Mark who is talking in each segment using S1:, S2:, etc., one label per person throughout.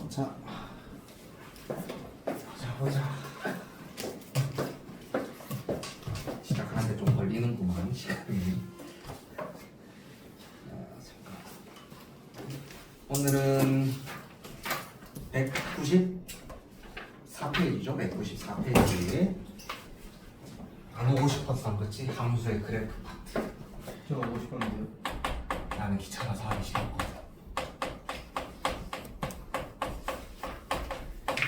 S1: 자, 보자. 시작하는데 좀 걸리는구만 시간이. 잠깐. 오늘은 194페이지죠. 194페이지. 안 오고 싶었어, 그렇지? 함수의 그래프 파트.
S2: 제가 오고 싶었는데요.
S1: 나는 귀찮아서 하기 싫었거든.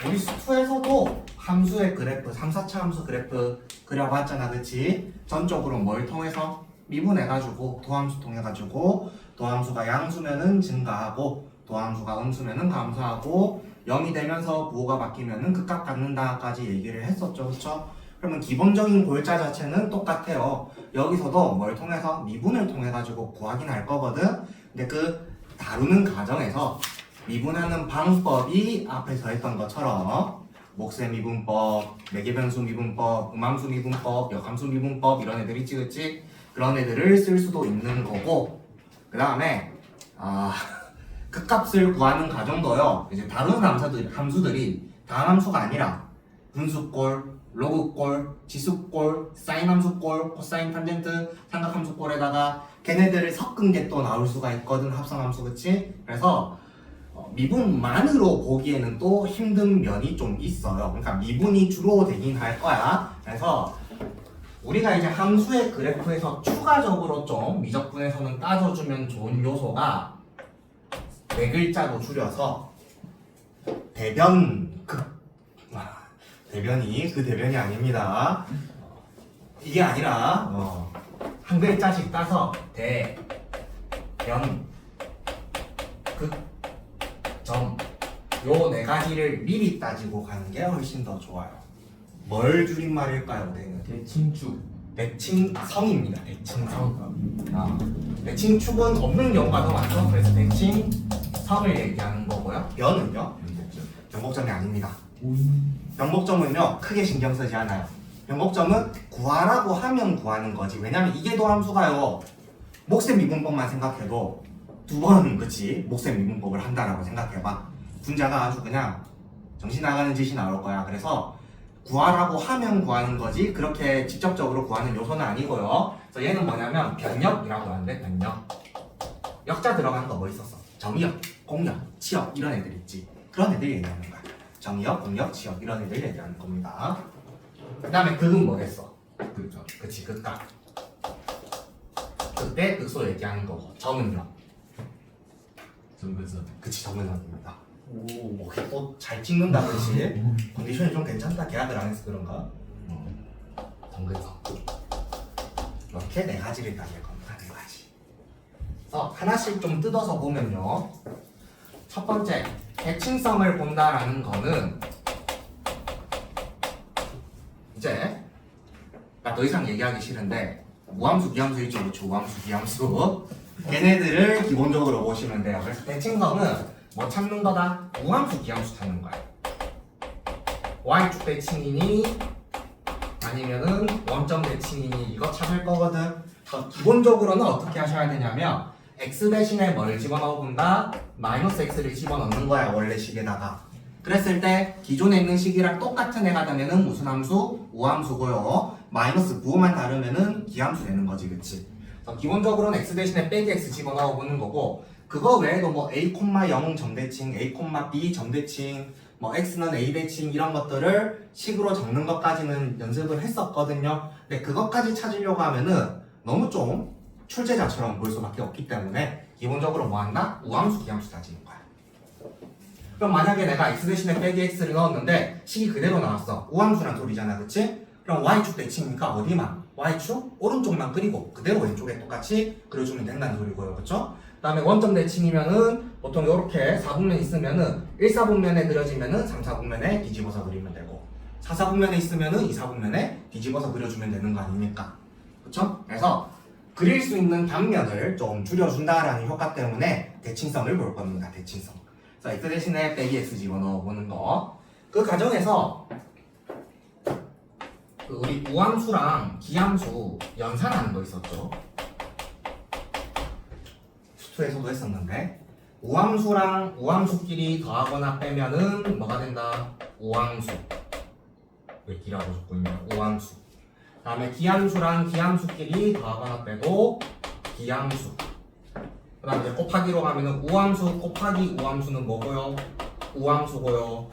S1: 우리 수투에서도 함수의 그래프, 3, 4차 함수 그래프 그려봤잖아, 그치? 전적으로 뭘 통해서? 미분해가지고 도함수 통해가지고 도함수가 양수면은 증가하고 도함수가 음수면은 감소하고 0이 되면서 부호가 바뀌면은 극값 갖는다까지 얘기를 했었죠, 그쵸? 그러면 기본적인 골자 자체는 똑같아요. 여기서도 뭘 통해서? 미분을 통해가지고 구하긴 할 거거든. 근데 그 다루는 과정에서 미분하는 방법이 앞에서 했던 것처럼 목세 미분법, 매개변수 미분법, 음함수 미분법, 역함수 미분법 이런 애들 있지, 그치? 그런 애들을 쓸 수도 있는 거고, 그 다음에 극값을 구하는 과정도요. 이제 다루는 함수들이 다함수가 아니라 분수꼴, 로그꼴, 지수꼴, 사인함수꼴, 코사인 탄젠트, 삼각함수꼴에다가 걔네들을 섞은 게 또 나올 수가 있거든, 합성함수, 그치? 그래서 미분만으로 보기에는 또 힘든 면이 좀 있어요. 그러니까 미분이 주로 되긴 할 거야. 그래서 우리가 이제 함수의 그래프에서 추가적으로 좀 미적분에서는 따져주면 좋은 요소가 네 글자로 줄여서 대변극. 대변이 그 대변이 아닙니다. 이게 아니라 한 글자씩 따서 대변극 점, 요 네 가지를 미리 따지고 가는 게 훨씬 더 좋아요. 뭘 줄임말일까요, 대는?
S2: 대칭축.
S1: 대칭성입니다. 대칭성. 대칭축은 없는 경우가 더 많죠. 그래서 대칭성을 얘기하는 거고요. 변은요? 변곡점이 아닙니다. 변곡점은요, 크게 신경 쓰지 않아요. 변곡점은 구하라고 하면 구하는 거지. 왜냐면 이게 도함수가요. 목세 미분법만 생각해도 두 번, 그치? 목세 미분법을 한다라고 생각해봐. 분자가 아주 그냥 정신 나가는 짓이 나올 거야. 그래서 구하라고 하면 구하는 거지 그렇게 직접적으로 구하는 요소는 아니고요. 그래서 얘는 뭐냐면 변역이라고 하는데, 변역. 역자 들어가는 거 뭐 있었어? 정역, 공역, 치역 이런 애들 있지. 그런 애들 얘기하는 거야. 정역, 공역, 치역 이런 애들 얘기하는 겁니다. 그 다음에 극은 뭐겠어?
S2: 그렇죠.
S1: 그치, 극각. 그때 극소 얘기하는 거고. 정은요?
S2: 정근선.
S1: 그치, 정근선입니다. 오, 또 잘 찍는다, 그렇지? 컨디션이 좀 괜찮다. 계약을 안 해서 그런가? 정근선. 이렇게 네 가지를 따질 겁니다. 네 가지. 그래서 하나씩 좀 뜯어서 보면요. 첫 번째, 대칭성을 본다라는 거는 이제 나 더 이상 얘기하기 싫은데 무함수, 기함수 있죠, 그렇죠? 우함수, 기함수. 걔네들을 기본적으로 보시면 돼요. 그래서 대칭성은 뭐 찾는 거다? 우함수, 기함수 찾는 거야. y축 대칭이니 아니면은 원점 대칭이니 이거 찾을 거거든. 기본적으로는 어떻게 하셔야 되냐면 x 대신에 뭘 집어넣어 본다? 마이너스 x를 집어넣는 거야, 원래 식에다가. 그랬을 때 기존에 있는 식이랑 똑같은 애가 되면은 무슨 함수? 우함수고요. 마이너스 부호만 다르면은 기함수 되는 거지, 그치? 기본적으로는 x 대신에 빼기 x 집어넣어 보는 거고, 그거 외에도 뭐 a, 0 점대칭, a, b 점대칭, 뭐 x는 a 대칭 이런 것들을 식으로 적는 것까지는 연습을 했었거든요. 근데 그것까지 찾으려고 하면은 너무 좀 출제자처럼 볼 수밖에 없기 때문에 기본적으로 뭐 한다? 우함수, 기함수 따지는 거야. 그럼 만약에 내가 x 대신에 빼기 x를 넣었는데 식이 그대로 나왔어. 우함수란 소리잖아, 그치? 그럼 y축 대칭이니까 어디만? y축 오른쪽만 그리고 그대로 왼쪽에 똑같이 그려주면 된다는 소리고요, 그쵸? 그 다음에 원점 대칭이면은 보통 이렇게 4분면 있으면은 1사분면에 그려지면은 3사분면에 뒤집어서 그리면 되고 4사분면에 있으면은 2사분면에 뒤집어서 그려주면 되는 거 아닙니까? 그쵸? 그래서 그릴 수 있는 단면을 좀 줄여준다라는 효과 때문에 대칭성을 볼 겁니다. 대칭성. 그래서 x 대신에 빼기 x 집어넣어 보는 거. 그 과정에서 우리 우함수랑 기함수 연산하는 거 있었죠. 수투에서도 했었는데 우함수랑 우함수끼리 더하거나 빼면은 뭐가 된다? 우함수. 왜 기라고 적고 있냐? 우함수. 다음에 기함수랑 기함수끼리 더하거나 빼도 기함수. 그 다음에 이제 곱하기로 가면은 우함수 곱하기 우함수는 뭐고요? 우함수고요.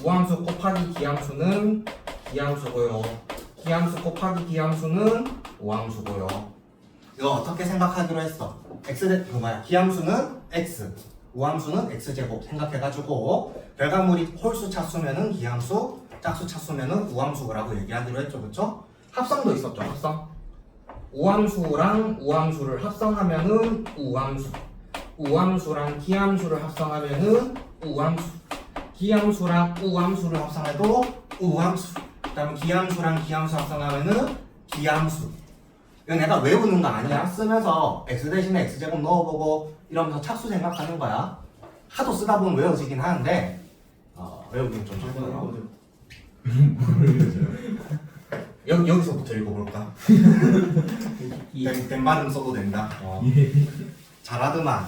S1: 우함수 곱하기 기함수는 기함수고요. 기함수 곱하기 기함수는 우함수고요. 이거 어떻게 생각하기로 했어? 기함수는 x, 우함수는 x제곱 생각해가지고 결과물이 홀수 차수면은 기함수, 짝수 차수면은 우함수라고 얘기하기로 했죠, 그쵸? 합성도 있었죠, 합성. 우함수랑 우함수를 합성하면은 우함수, 우함수랑 기함수를 합성하면은 우함수, 기함수랑 우함수를 합성해도 우함수, 그 다음에 기함수랑 기함수 합성하면은 기함수. 이거 내가 외우는 거 아니야. 쓰면서 x 대신에 x제곱 넣어보고 이러면서 차수 생각하는 거야. 하도 쓰다 보면 외워지긴 하는데 외우기는 좀 힘들어요. 여기서부터 읽어볼까? 된 발음 써도 된다. 잘하더만.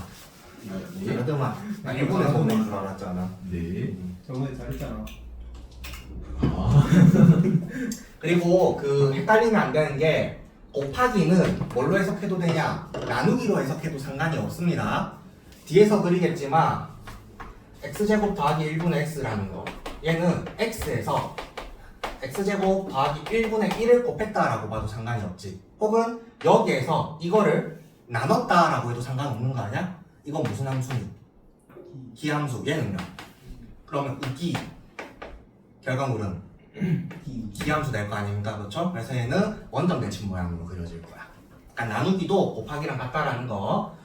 S1: 잘하더만. 나 일본에서 온 줄 알았잖아.
S2: 네.
S3: 저번에 잘했잖아.
S1: 그리고 그 헷갈리면 안 되는 게 곱하기는 뭘로 해석해도 되냐? 나누기로 해석해도 상관이 없습니다. 뒤에서 그리겠지만 x제곱 더하기 1분의 x라는 거, 얘는 x에서 x제곱 더하기 1분의 1을 곱했다라고 봐도 상관이 없지. 혹은 여기에서 이거를 나눴다라고 해도 상관없는 거 아니야? 이건 무슨 함수니? 기함수. 얘는요? 그러면 우기 결과물은 기함수 될 거 아닙니까? 그렇죠? 그래서 얘는 원점 대칭 모양으로 그려질 거야. 그러니까 나누기도 곱하기랑 같다라는 거,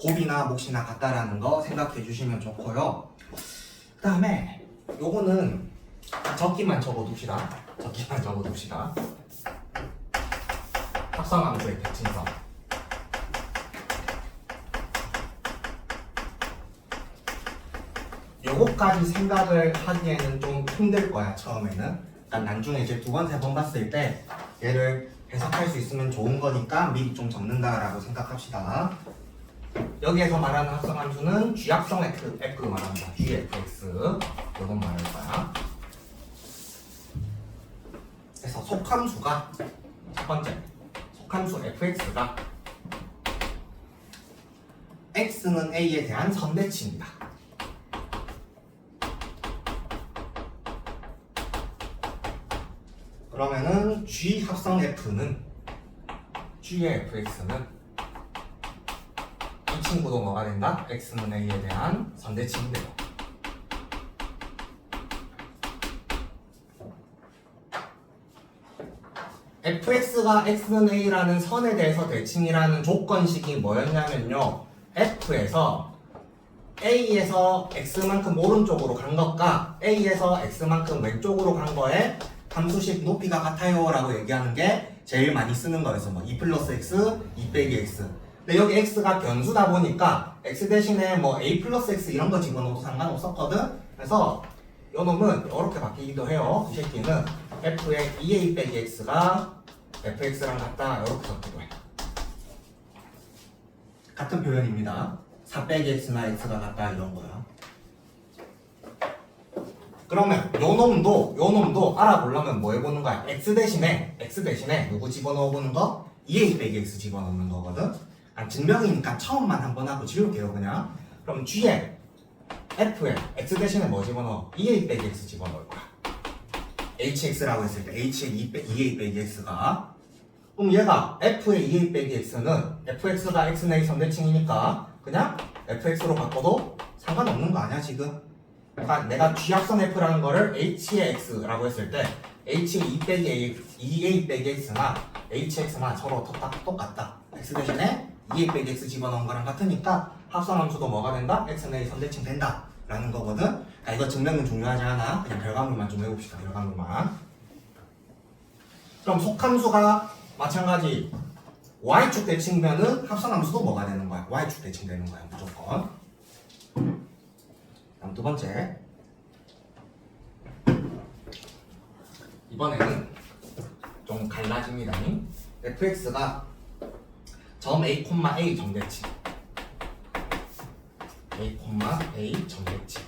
S1: 곱이나 몫이나 같다라는 거 생각해 주시면 좋고요. 그 다음에 요거는 적기만 적어둡시다. 적기만 적어둡시다. 합성함수의 대칭성. 요거까지 생각을 하기에는 좀 힘들 거야, 처음에는. 그러니까 나중에 이제 두 번, 세 번 봤을 때 얘를 해석할 수 있으면 좋은 거니까 미리 좀 적는다라고 생각합시다. 여기에서 말하는 합성함수는 G합성 F 말합니다. GFX. 요건 말할 거야. 그래서 속함수가 첫 번째, 속함수 fx가 x는 a에 대한 선대치입니다. 그러면은 G 합성 F는 G의 fx는 이 친구도 뭐가 된다? x는 a에 대한 선대치인데요. fx가 x는 a라는 선에 대해서 대칭이라는 조건식이 뭐였냐면요, f에서 a에서 x만큼 오른쪽으로 간 것과 a에서 x만큼 왼쪽으로 간 거에 함수식 높이가 같아요 라고 얘기하는 게 제일 많이 쓰는 거여서 뭐 2 플러스 x, 2 빼기 x. 근데 여기 x가 변수다 보니까 x 대신에 뭐 a 플러스 x 이런 거 집어넣어도 상관없었거든. 그래서 요 놈은 이렇게 바뀌기도 해요. 이 새끼는 f의 2a 빼기 x가 fx랑 같다, 이렇게 적기도 해. 같은 표현입니다. 4 빼기 x나 x가 같다 이런 거야. 그러면 요 놈도 알아보려면 뭐 해보는 거야? x 대신에 누구 집어넣어 보는 거? 2a 빼기 x 집어넣는 거거든. 증명이니까 처음만 한번 하고 지울게요 그냥. 그럼 g에 f에 x 대신에 뭐 집어넣어? 2a 빼기 x 집어넣을 거야. hx라고 했을 때 h의 2a 빼기 x가, 그럼 얘가 f의 2a 빼기 x는 fx가 x의 선대칭이니까 그냥 fx로 바꿔도 상관없는 거 아니야 지금? 그러니까 내가 G합성 F라는 거를 H의 X라고 했을 때 H의 2a 빼기 X나 HX나 서로 똑같다. X 대신에 2a 빼기 X 집어넣은 거랑 같으니까 합성함수도 뭐가 된다? X는 A 선대칭 된다 라는 거거든. 그러니까 이거 증명은 중요하지 않아. 그냥 결과물만 좀 해봅시다. 결과물만. 그럼 속함수가 마찬가지 Y축 대칭면은 합성함수도 뭐가 되는 거야? Y축 대칭 되는 거야 무조건. 다음 두 번째, 이번에는 좀 갈라집니다. fx가 점 a, a 정대칭, A, A 점대칭.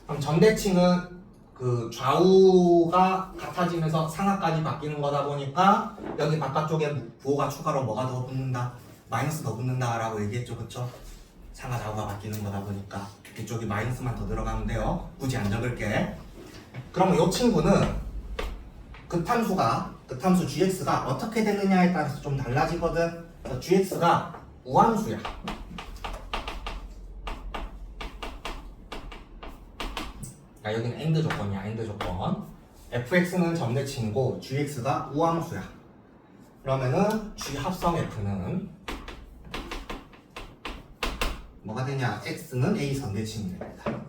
S1: 그럼 점대칭은 그 좌우가 같아지면서 상하까지 바뀌는 거다 보니까 여기 바깥쪽에 부호가 추가로 뭐가 더 붙는다? 마이너스 더 붙는다라고 얘기했죠, 그쵸? 상하 좌우가 바뀌는 거다 보니까 이쪽이 마이너스만 더 들어가면 돼요. 굳이 안 적을게. 그러면 이 친구는 극함수 gx가 어떻게 되느냐에 따라서 좀 달라지거든. 그래서 gx가 우함수야. 자, 여기는 AND 조건이야, AND 조건. fx는 점대칭이고 gx가 우함수야. 그러면은 g 합성 f는 뭐가 되냐? x는 a 선대칭이 됩니다.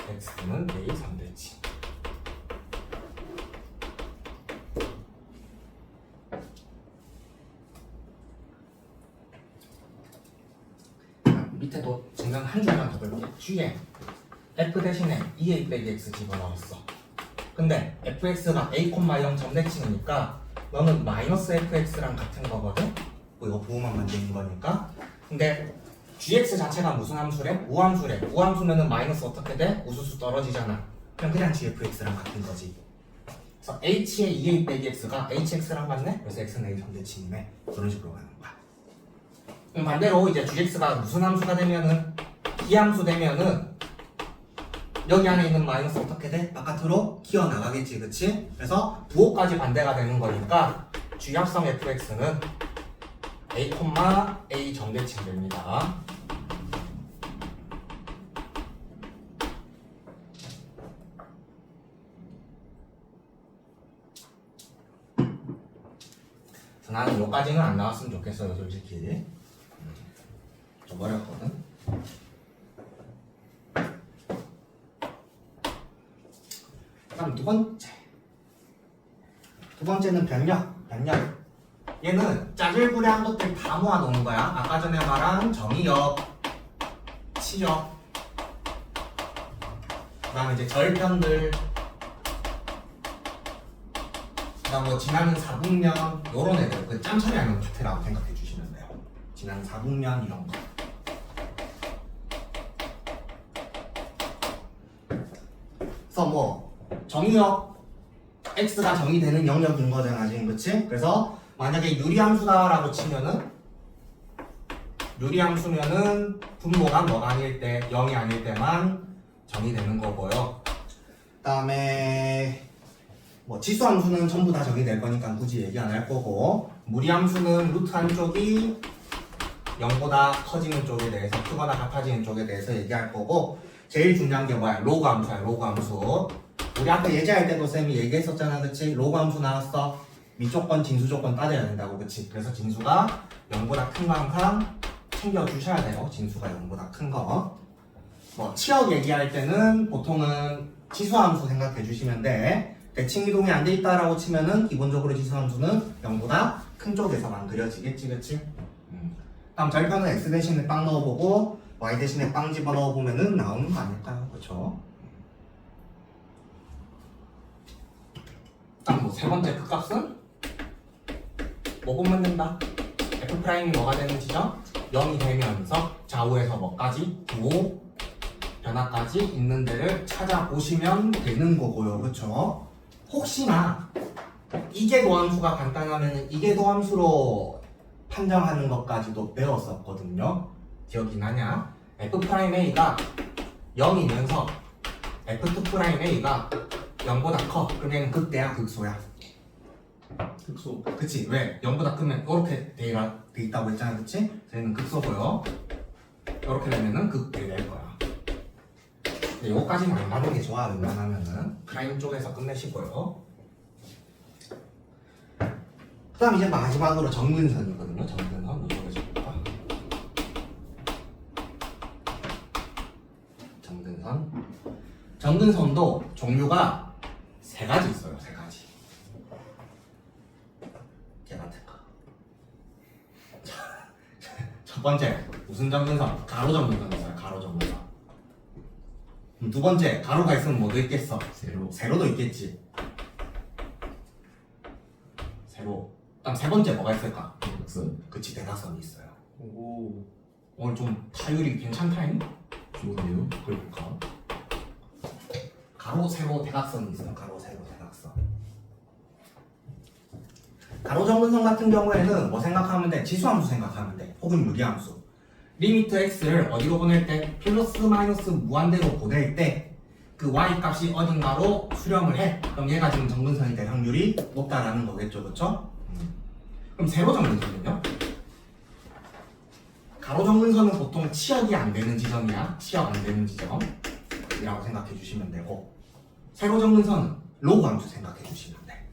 S1: x는 a 선대칭. 밑에도 증명 한 줄만 더 볼게. g에 f 대신에 2a 빼기 x 집어넣었어. 근데 fx가 a, 0 점대칭이니까 너는 마이너스 fx랑 같은 거거든? 뭐 이거 부호만 만드는 거니까. 근데 gx 자체가 무슨 함수래? 우함수래. 우함수면은 마이너스 어떻게 돼? 우수수 떨어지잖아. 그냥 gfx랑 같은 거지. 그래서 h에 2a 빼기 x가 hx랑 같네? 그래서 x는 a 점대칭이네. 그런 식으로 가는 거야. 그럼 반대로 이제 gx가 무슨 함수가 되면은 기함수 되면은 여기 안에 있는 마이너스 어떻게 돼? 바깥으로 기어 나가겠지, 그치? 그래서 부호까지 반대가 되는 거니까 g 합성 fx는 a, a 점대칭 됩니다. 나는 여기까지는 안 나왔으면 좋겠어요, 솔직히. 좀 어렵거든. 그다음 두 번째는 변력. 얘는 짜질부리한 것들 다 모아놓은 거야. 아까 전에 말한 정의역, 치역, 그다음에 이제 절편들, 그다음 뭐 지나는 사분면 요런 애들, 그 짬 처리하는 파트라고 생각해 주시면 돼요. 지나는 사분면 이런 거. 그래서 뭐 정의역 x가 정의되는 영역인 거잖아 지금, 그치? 그래서 만약에 유리함수다라고 치면은 유리함수면은 분모가 뭐가 아닐 때 0이 아닐 때만 정의되는 거고요. 그 다음에 뭐 지수함수는 전부 다 정의될 거니까 굳이 얘기 안 할 거고, 무리함수는 루트 한쪽이 0보다 커지는 쪽에 대해서, 크거나 같아지는 쪽에 대해서 얘기할 거고, 제일 중요한 게 뭐야? 로그 함수야, 로그 함수. 우리 아까 예제할 때도 쌤이 얘기했었잖아, 그치? 로그 함수 나왔어. 미조건, 진수조건 따져야 된다고, 그치? 그래서 진수가 0보다 큰 거 항상 챙겨주셔야 돼요. 진수가 0보다 큰 거. 뭐 치역 얘기할 때는 보통은 지수함수 생각해 주시면 돼. 대칭 이동이 안 돼 있다라고 치면은 기본적으로 지수함수는 0보다 큰 쪽에서만 그려지겠지, 그치? 다음 절편은 x 대신에 빵 넣어보고 y 대신에 빵 집어넣어보면은 나오는 거 아닐까요? 그쵸? 다음 뭐 세 번째 극값은 뭐 보면 된다? f' 뭐가 되는 지점? 0이 되면서 좌우에서 뭐까지? 부호 변화까지 있는 데를 찾아보시면 되는 거고요, 그쵸? 혹시나 이계 도함수가 간단하면 이계 도함수로 판정하는 것까지도 배웠었거든요. 기억이 나냐? f'a가 0이면서 f2'a가 0보다 커. 그러면 극대야, 극소야?
S2: 극소.
S1: 그치? 왜? 0보다 크면 이렇게 돼 있다고 했잖아, 그치? 얘는 극소고요. 이렇게 되면은 극대 될 거야. 요거까지는 안 가는 게 좋아. 웬만하면은 프라임 쪽에서 끝내시고요. 그 다음 이제 마지막으로 정근선이거든요. 정근선 이쪽에 볼까? 정근선도 종류가 세 가지 있어요. 세 가지. 걔 같은 거. 첫 번째 무슨 정근선? 가로 정근선 있어요. 가로 정근선. 두 번째, 가로가 있으면 뭐도 있겠어? 세로도 있겠지. 세로. 그다음 세 번째 뭐가 있을까?
S2: 대각선.
S1: 그치, 대각선이 있어요.
S2: 오.
S1: 오늘 좀 타율이 괜찮다잉?
S2: 좋은데요? 그럴까?
S1: 가로 세로 대각선이 있어요. 가로 세로 대각선. 가로 정근선 같은 경우에는 뭐 생각하면 돼? 지수함수 생각하면 돼. 혹은 유리함수. 리미트 x를 어디로 보낼 때? 플러스 마이너스 무한대로 보낼 때 그 y 값이 어딘가로 수렴을 해. 그럼 얘가 지금 정근선이 될 확률이 높다라는 거겠죠, 그렇죠? 그럼 세로 정근선은요? 가로 정근선은 보통 치역이 안 되는 지점이야. 치역 안 되는 지점이라고 생각해 주시면 되고, 세로 정근선은 로그 함수 생각해 주시면 돼.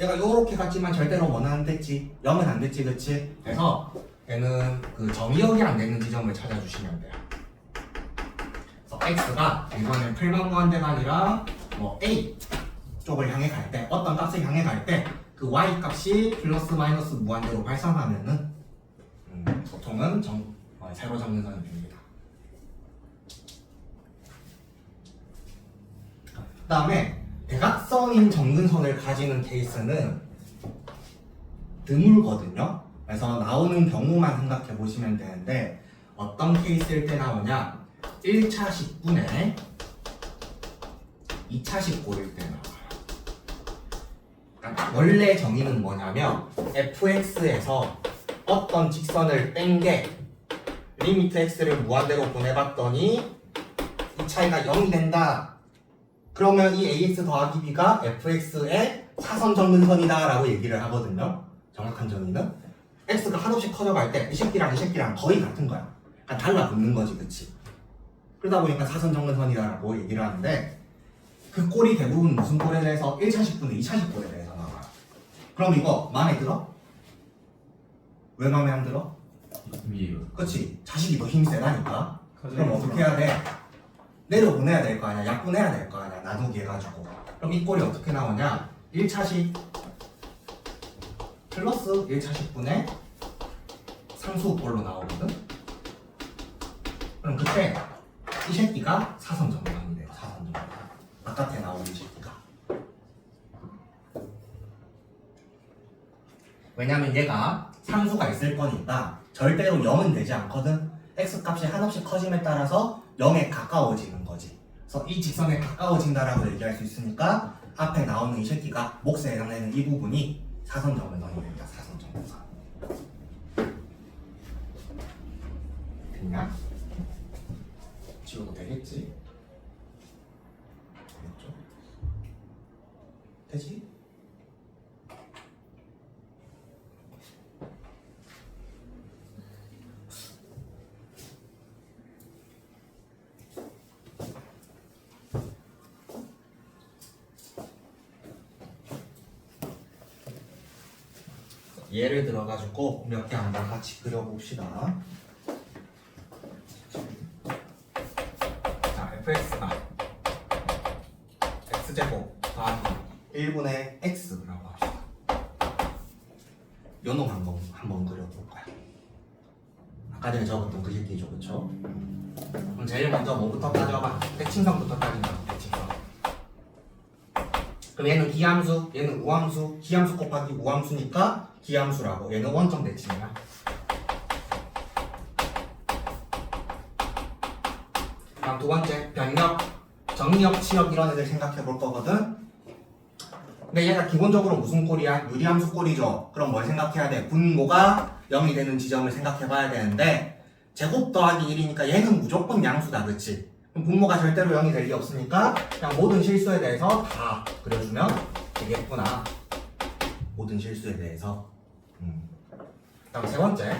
S1: 얘가 요렇게 갔지만 절대로 뭐는 안 됐지, 0은 안 됐지, 그치? 그래서 얘는 그 정의역이 안 되는 지점을 찾아주시면 돼요. 그래서 x가 이번엔 풀만무한대가 아니라 뭐 a 쪽을 향해 갈 때, 어떤 값을 향해 갈 때 그 y 값이 플러스 마이너스 무한대로 발산하면은 보통은 세로 정근선이 됩니다. 그 다음에 대각선인 정근선을 가지는 케이스는 드물거든요. 그래서 나오는 경우만 생각해 보시면 되는데, 어떤 케이스일 때 나오냐? 1차 10분에 2차 19일 때 나와요. 그러니까 원래 정의는 뭐냐면 fx에서 어떤 직선을 뺀 게 리미트 x를 무한대로 보내봤더니 이 차이가 0이 된다. 그러면 이 ax 더하기 b가 fx의 사선 정근선이다 라고 얘기를 하거든요. 정확한 정의는 x가 한없이 커져갈 때 이 새끼랑 이 새끼랑 거의 같은 거야. 그러니까 달라붙는 거지, 그치? 그러다 보니까 사선 정근선이다 라고 얘기를 하는데, 그 꼴이 대부분 무슨 꼴에 대해서 1차 10분의 2차 10분에 대해서 나와요. 그럼 이거 마음에 들어? 왜 마음에 안 들어?
S2: 이해요.
S1: 그치? 자식이 더 힘이 세다니까. 그럼
S2: 가장
S1: 어떻게 해야 돼? 내려보내야 될 거 아니야. 약분해야 될 거 아니야. 나누기 해가지고. 그럼 이 꼴이 어떻게 나오냐? 1차식 플러스 1차 10분의 상수꼴로 나오거든? 그럼 그때 이 새끼가 사선정근선이 돼요. 사선정근선. 바깥에 나오는 이 새끼가. 왜냐면 얘가 상수가 있을 거니까 절대로 0은 되지 않거든. x값이 한없이 커짐에 따라서 0에 가까워지는 거지. 그래서 이 직선에 가까워진다라고 얘기할 수 있으니까 앞에 나오는 이 새끼가 몫에 해당되는 이 부분이 사선정근선이 됩니다. 사선정근선. 됐냐? 지워도 되겠지? 되겠죠? 되지? 예를 들어가지고 몇 개 한번 같이 그려봅시다. 자, fx가 x제곱 더하기 1분의 x라고 합시다. 요놈 한번 그려볼 거야. 아까 전에 적었던 그 새끼죠, 그쵸? 그럼 제일 먼저 뭐부터 따져봐? 대칭성부터 따진다. 대칭성. 그럼 얘는 기함수, 얘는 우함수. 기함수 곱하기 우함수니까 기함수라고. 얘는 원점 대칭이야. 다음 두 번째, 변력, 정력, 치역 이런 애들 생각해 볼 거거든. 근데 얘가 기본적으로 무슨 꼴이야? 유리함수 꼴이죠. 그럼 뭘 생각해야 돼? 분모가 0이 되는 지점을 생각해 봐야 되는데, 제곱 더하기 1이니까 얘는 무조건 양수다, 그치? 그럼 분모가 절대로 0이 될 리 없으니까 그냥 모든 실수에 대해서 다 그려주면 되겠구나. 모든 실수에 대해서. 다음 세 번째,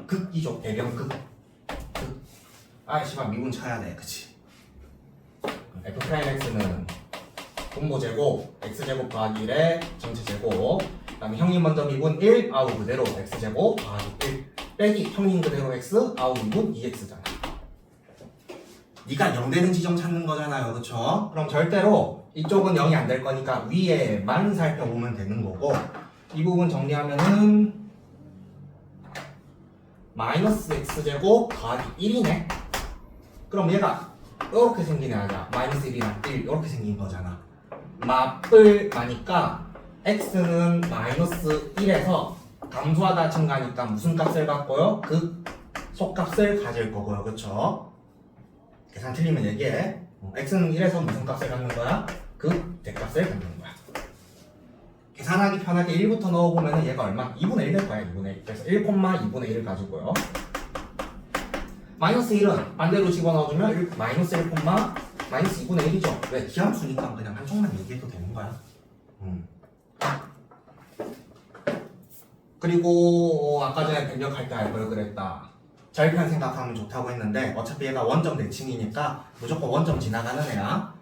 S1: 극이죠. 대변극. 씨발 미분 쳐야 돼, 그치? f'x는 분모 제곱, x제곱 더하기 1의 전체 제곱. 그 다음에 형님 먼저 미분 1, 아우 그대로 x제곱 더하기 1 빼기 형님 그대로 x, 아우 미분 2x잖아. 네가 0 되는 지점 찾는 거잖아요, 그쵸? 그럼 절대로 이쪽은 0이 안 될 거니까 위에만 살펴보면 되는 거고, 이 부분 정리하면은 마이너스 x제곱 더하기 1이네. 그럼 얘가 이렇게 생긴 애 아니야. 마이너스 1이랑 1 이렇게 생긴 거잖아. 마플 마니까 x는 마이너스 1에서 감소하다 증가니까 무슨 값을 갖고요? 그 속값을 가질 거고요. 그쵸? 계산 틀리면 얘기해. x는 1에서 무슨 값을 갖는 거야? 그 대값을 갖는 거야. 계산하기 편하게 1부터 넣어보면 얘가 얼마? 2분의 1 될 거야. 2분의 1. 그래서 1,2분의 1을 가지고요. 마이너스 1은 반대로 집어넣어주면 마이너스 1, 마이너스 2분의 1이죠. 왜? 기함수니까 그냥 한쪽만 얘기해도 되는 거야. 그리고 아까 전에 변경할 때 알 걸 그랬다. 절편 생각하면 좋다고 했는데 어차피 얘가 원점 대칭이니까 무조건 원점 지나가는 애야.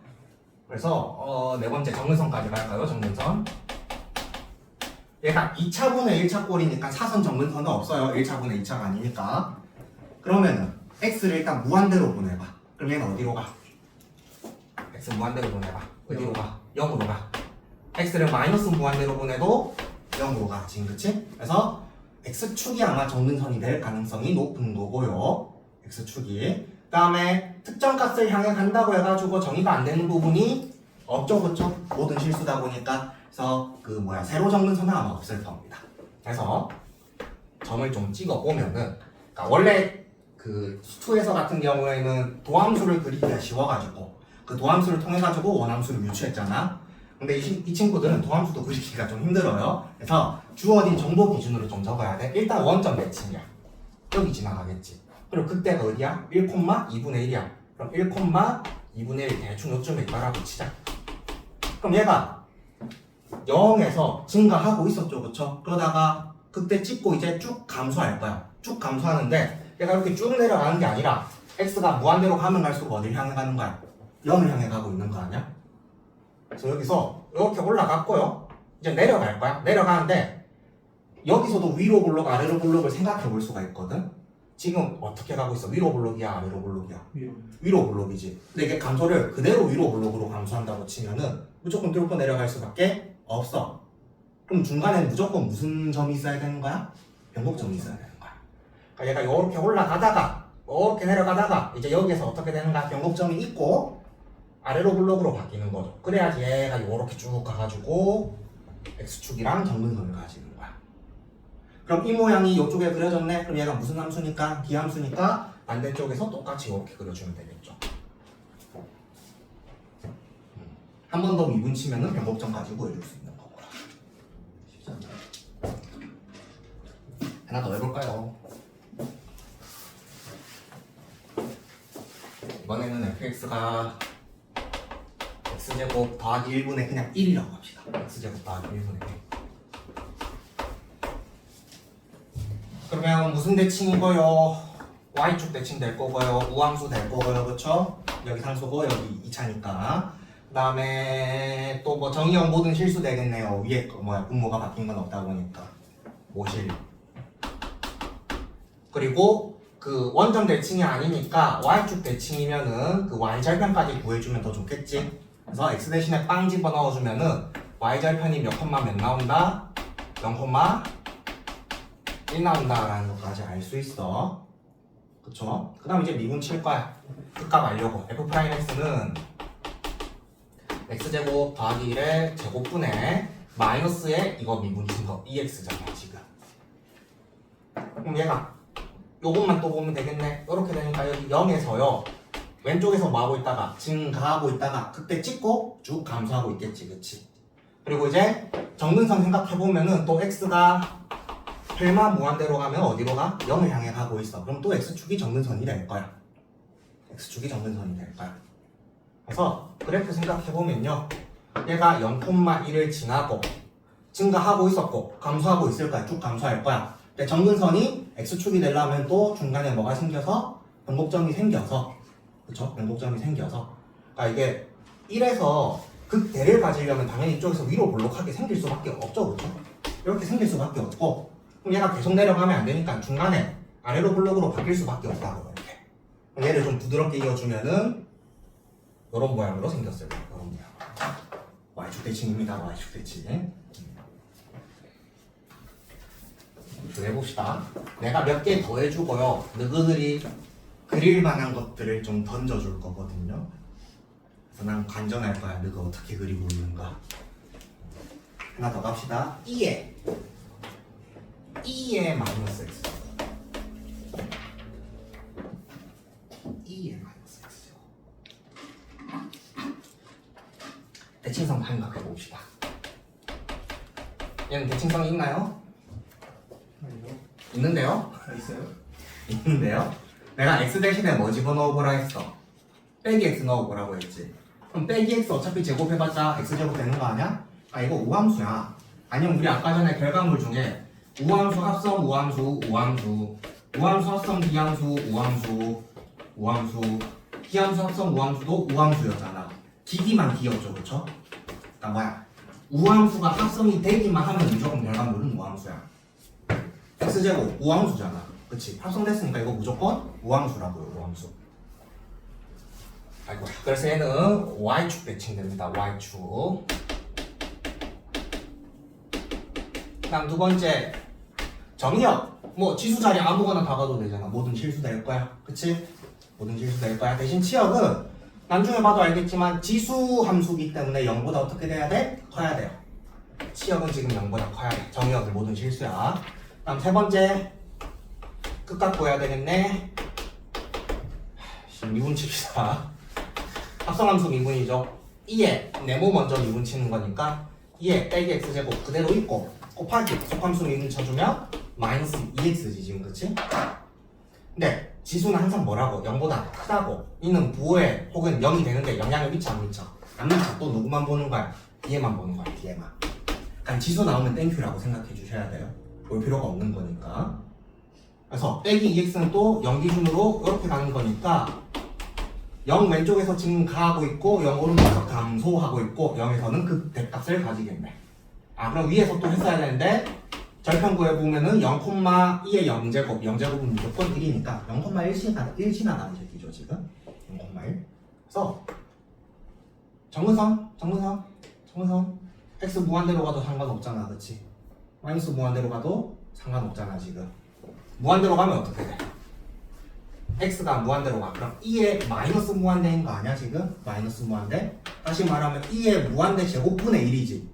S1: 그래서 네 번째 정근선까지 갈까요? 정근선. 얘가 2차분의 1차 꼴이니까 사선 정근선은 없어요. 1차분의 2차가 아니니까. 그러면은 x를 일단 무한대로 보내봐. 그럼 얘는 어디로 가? x 무한대로 보내봐. 어디로 가? 0으로 가. x를 마이너스 무한대로 보내도 0으로 가. 지금 그치? 그래서 x축이 아마 정근선이 될 가능성이 높은 거고요. x축이. 그 다음에 특정 값을 향해 간다고 해가지고 정의가 안 되는 부분이 없죠. 그쵸? 모든 실수다 보니까. 그래서 세로 정근선은 아마 없을 겁니다. 그래서 점을 좀 찍어 보면은, 그러니까 원래 그 수투에서 같은 경우에는 도함수를 그리기가 쉬워가지고 그 도함수를 통해가지고 원함수를 유추했잖아. 근데 이 친구들은 도함수도 그리기가 좀 힘들어요. 그래서 주어진 정보 기준으로 좀 적어야 돼. 일단 원점 대칭이야. 여기 지나가겠지. 그리고 그때가 어디야? 1,2분의 1이야. 그럼 1,2분의 1 대충 요쯤에 있다라고 치자. 그럼 얘가 0에서 증가하고 있었죠. 그쵸? 그러다가 그때 찍고 이제 쭉 감소할 거야. 쭉 감소하는데 얘가 이렇게 쭉 내려가는 게 아니라 x가 무한대로 가면 갈수록 어디를 향해 가는 거야? 0을 향해 가고 있는 거 아니야? 그래서 여기서 이렇게 올라갔고요. 이제 내려갈 거야. 내려가는데 여기서도 위로 블록, 아래로 블록을 생각해 볼 수가 있거든. 지금 어떻게 가고 있어? 위로 블록이야, 아래로 블록이야? 위로 블록이지. 근데 이게 감소를 그대로 위로 블록으로 감소한다고 치면은 무조건 뚫고 내려갈 수밖에 없어. 그럼 중간에 무조건 무슨 점이 있어야 되는 거야? 변곡점이 있어야 되는 거야. 그러니까 얘가 이렇게 올라가다가 이렇게 내려가다가 이제 여기에서 어떻게 되는가? 변곡점이 있고 아래로 블록으로 바뀌는 거죠. 그래야지 얘가 이렇게 쭉 가가지고 x축이랑 정근선을 가지는 거야. 그럼 이 모양이 이쪽에 그려졌네? 그럼 얘가 무슨 함수니까? 기함수니까 반대쪽에서 똑같이 이렇게 그려주면 되겠죠. 한 번 더 미분 치면은 변곡점 가지고 해줄 수 있는 거고요. 하나 더 해볼까요? 이번에는 fx가 x제곱 더하기 1분의 그냥 1이라고 합시다. x제곱 더하기 1분의 1. 그러면 무슨 대칭이고요? y축 대칭 될 거고요. 우함수 될 거고요. 그쵸? 여기 상수고 여기 2차니까. 그 다음에 또 뭐 정의형 모든 실수 되겠네요. 위에 분모가 바뀐 건 없다 보니까. 모실. 그리고 그 원점 대칭이 아니니까 y축 대칭이면은 그 y절편까지 구해주면 더 좋겠지. 그래서 x 대신에 빵 집어넣어주면은 y절편이 몇 콤마 몇 나온다? 0,1 나온다라는 것까지 알 수 있어. 그쵸? 그 다음 이제 미분 칠 거야. 그 값 알려고. f'x는 x제곱 더하기 1의 제곱분의 마이너스에 이거 미분 친 거 2x잖아 지금. 그럼 얘가 요것만 또 보면 되겠네. 이렇게 되니까 여기 0에서요 왼쪽에서 뭐 하고 있다가 증가하고 있다가 그때 찍고 쭉 감소하고 있겠지. 그치? 그리고 이제 정근선 생각해보면은 또 x가 펠마 무한대로 가면 어디로 가? 0을 향해 가고 있어. 그럼 또 x축이 정근선이 될 거야. x축이 정근선이 될 거야. 그래서 그래프 생각해보면요 얘가 0,1을 지나고 증가하고 있었고 감소하고 있을 거야. 쭉 감소할 거야. 근데 정근선이 x축이 되려면 또 중간에 뭐가 생겨서 변곡점이 생겨서, 그쵸? 변곡점이 생겨서, 그러니까 이게 1에서 극대를 가지려면 당연히 이쪽에서 위로 볼록하게 생길 수밖에 없죠. 그쵸? 이렇게 생길 수밖에 없고, 그럼 얘가 계속 내려가면 안 되니까 중간에 아래로 블록으로 바뀔 수밖에 없다고. 이렇게 그럼 얘를 좀 부드럽게 이어주면은 이런 모양으로 생겼어요. 이런 모양. y축 대칭입니다. y축 대칭. 해봅시다. 내가 몇 개 더 해주고요. 너희들이 그릴 만한 것들을 좀 던져줄 거거든요. 그래서 난 관전할 거야. 너가 어떻게 그리고 있는가. 하나 더 갑시다. 2에 2의 마이너스 x 2의 마이너스 x죠. 대칭성 생각해 봅시다. 얘는 대칭성이 있나요?
S3: 아니요.
S1: 있는데요?
S3: 있어요?
S1: 있는데요? 내가 x 대신에 뭐 집어넣어보라 했어? 빼기 x 넣어보라고 했지. 그럼 빼기 x 어차피 제곱해봤자 x제곱 되는 거 아니야? 아 이거 우함수야. 아니면 우리 아까 전에 결과물 중에 우함수 합성 우함수 우함수 우함수 합성 비함수 우함수 우함수 비함수 합성 우함수도 우함수였잖아. 기기만 기였죠, 그쵸? 그러니까 뭐야? 우함수가 합성이 되기만 하면 무조건 결과물은 우함수야. x제곱 우함수잖아. 그치? 합성됐으니까 이거 무조건 우함수라고요, 우함수. 아이고, 그래서 얘는 y축 대칭됩니다, y축. 다음 두 번째, 정의역. 뭐 지수 자리 아무거나 다 가도 되잖아. 뭐든 실수 될 거야, 그치? 뭐든 실수 될 거야. 대신 치역은 나중에 봐도 알겠지만 지수 함수기 때문에 0보다 어떻게 돼야 돼? 커야 돼요. 치역은 지금 0보다 커야 돼. 정의역은 모든 실수야. 다음 세 번째, 끝각 보여야 되겠네. 미분 칩시다. 합성함수 미분이죠. 2에 네모 먼저 미분 치는 거니까 2에 빼기 x제곱 그대로 있고 곱하기 속함수 미분 쳐주면 마이너스 2x지 지금, 그치? 근데 지수는 항상 뭐라고? 0보다 크다고. 이는 부호에 혹은 0이 되는데 영향을 미쳐 안 미쳐? 안 미쳐. 또 누구만 보는 거야? 뒤에만 보는 거야, 뒤에만. 그러니까 지수 나오면 땡큐라고 생각해 주셔야 돼요. 볼 필요가 없는 거니까. 그래서 빼기 2x는 또 0 기준으로 이렇게 가는 거니까 0 왼쪽에서 지금 가하고 있고 0 오른쪽에서 감소하고 있고 0에서는 그 대값을 가지겠네. 아 그럼 위에서 또 했어야 되는데 절편구에 보면은 0,2의 0제곱 0제곱은 무조건 1이니까 0,1 지나가는 새끼죠 지금. 0,1. 그래서 정근선 x 무한대로 가도 상관없잖아, 그치? 마이너스 무한대로 가도 상관없잖아 지금. 무한대로 가면 어떻게 돼? x가 무한대로 가. 그럼 2의 마이너스 무한대인 거 아니야 지금? 마이너스 무한대? 다시 말하면 2의 무한대 제곱분의 1이지.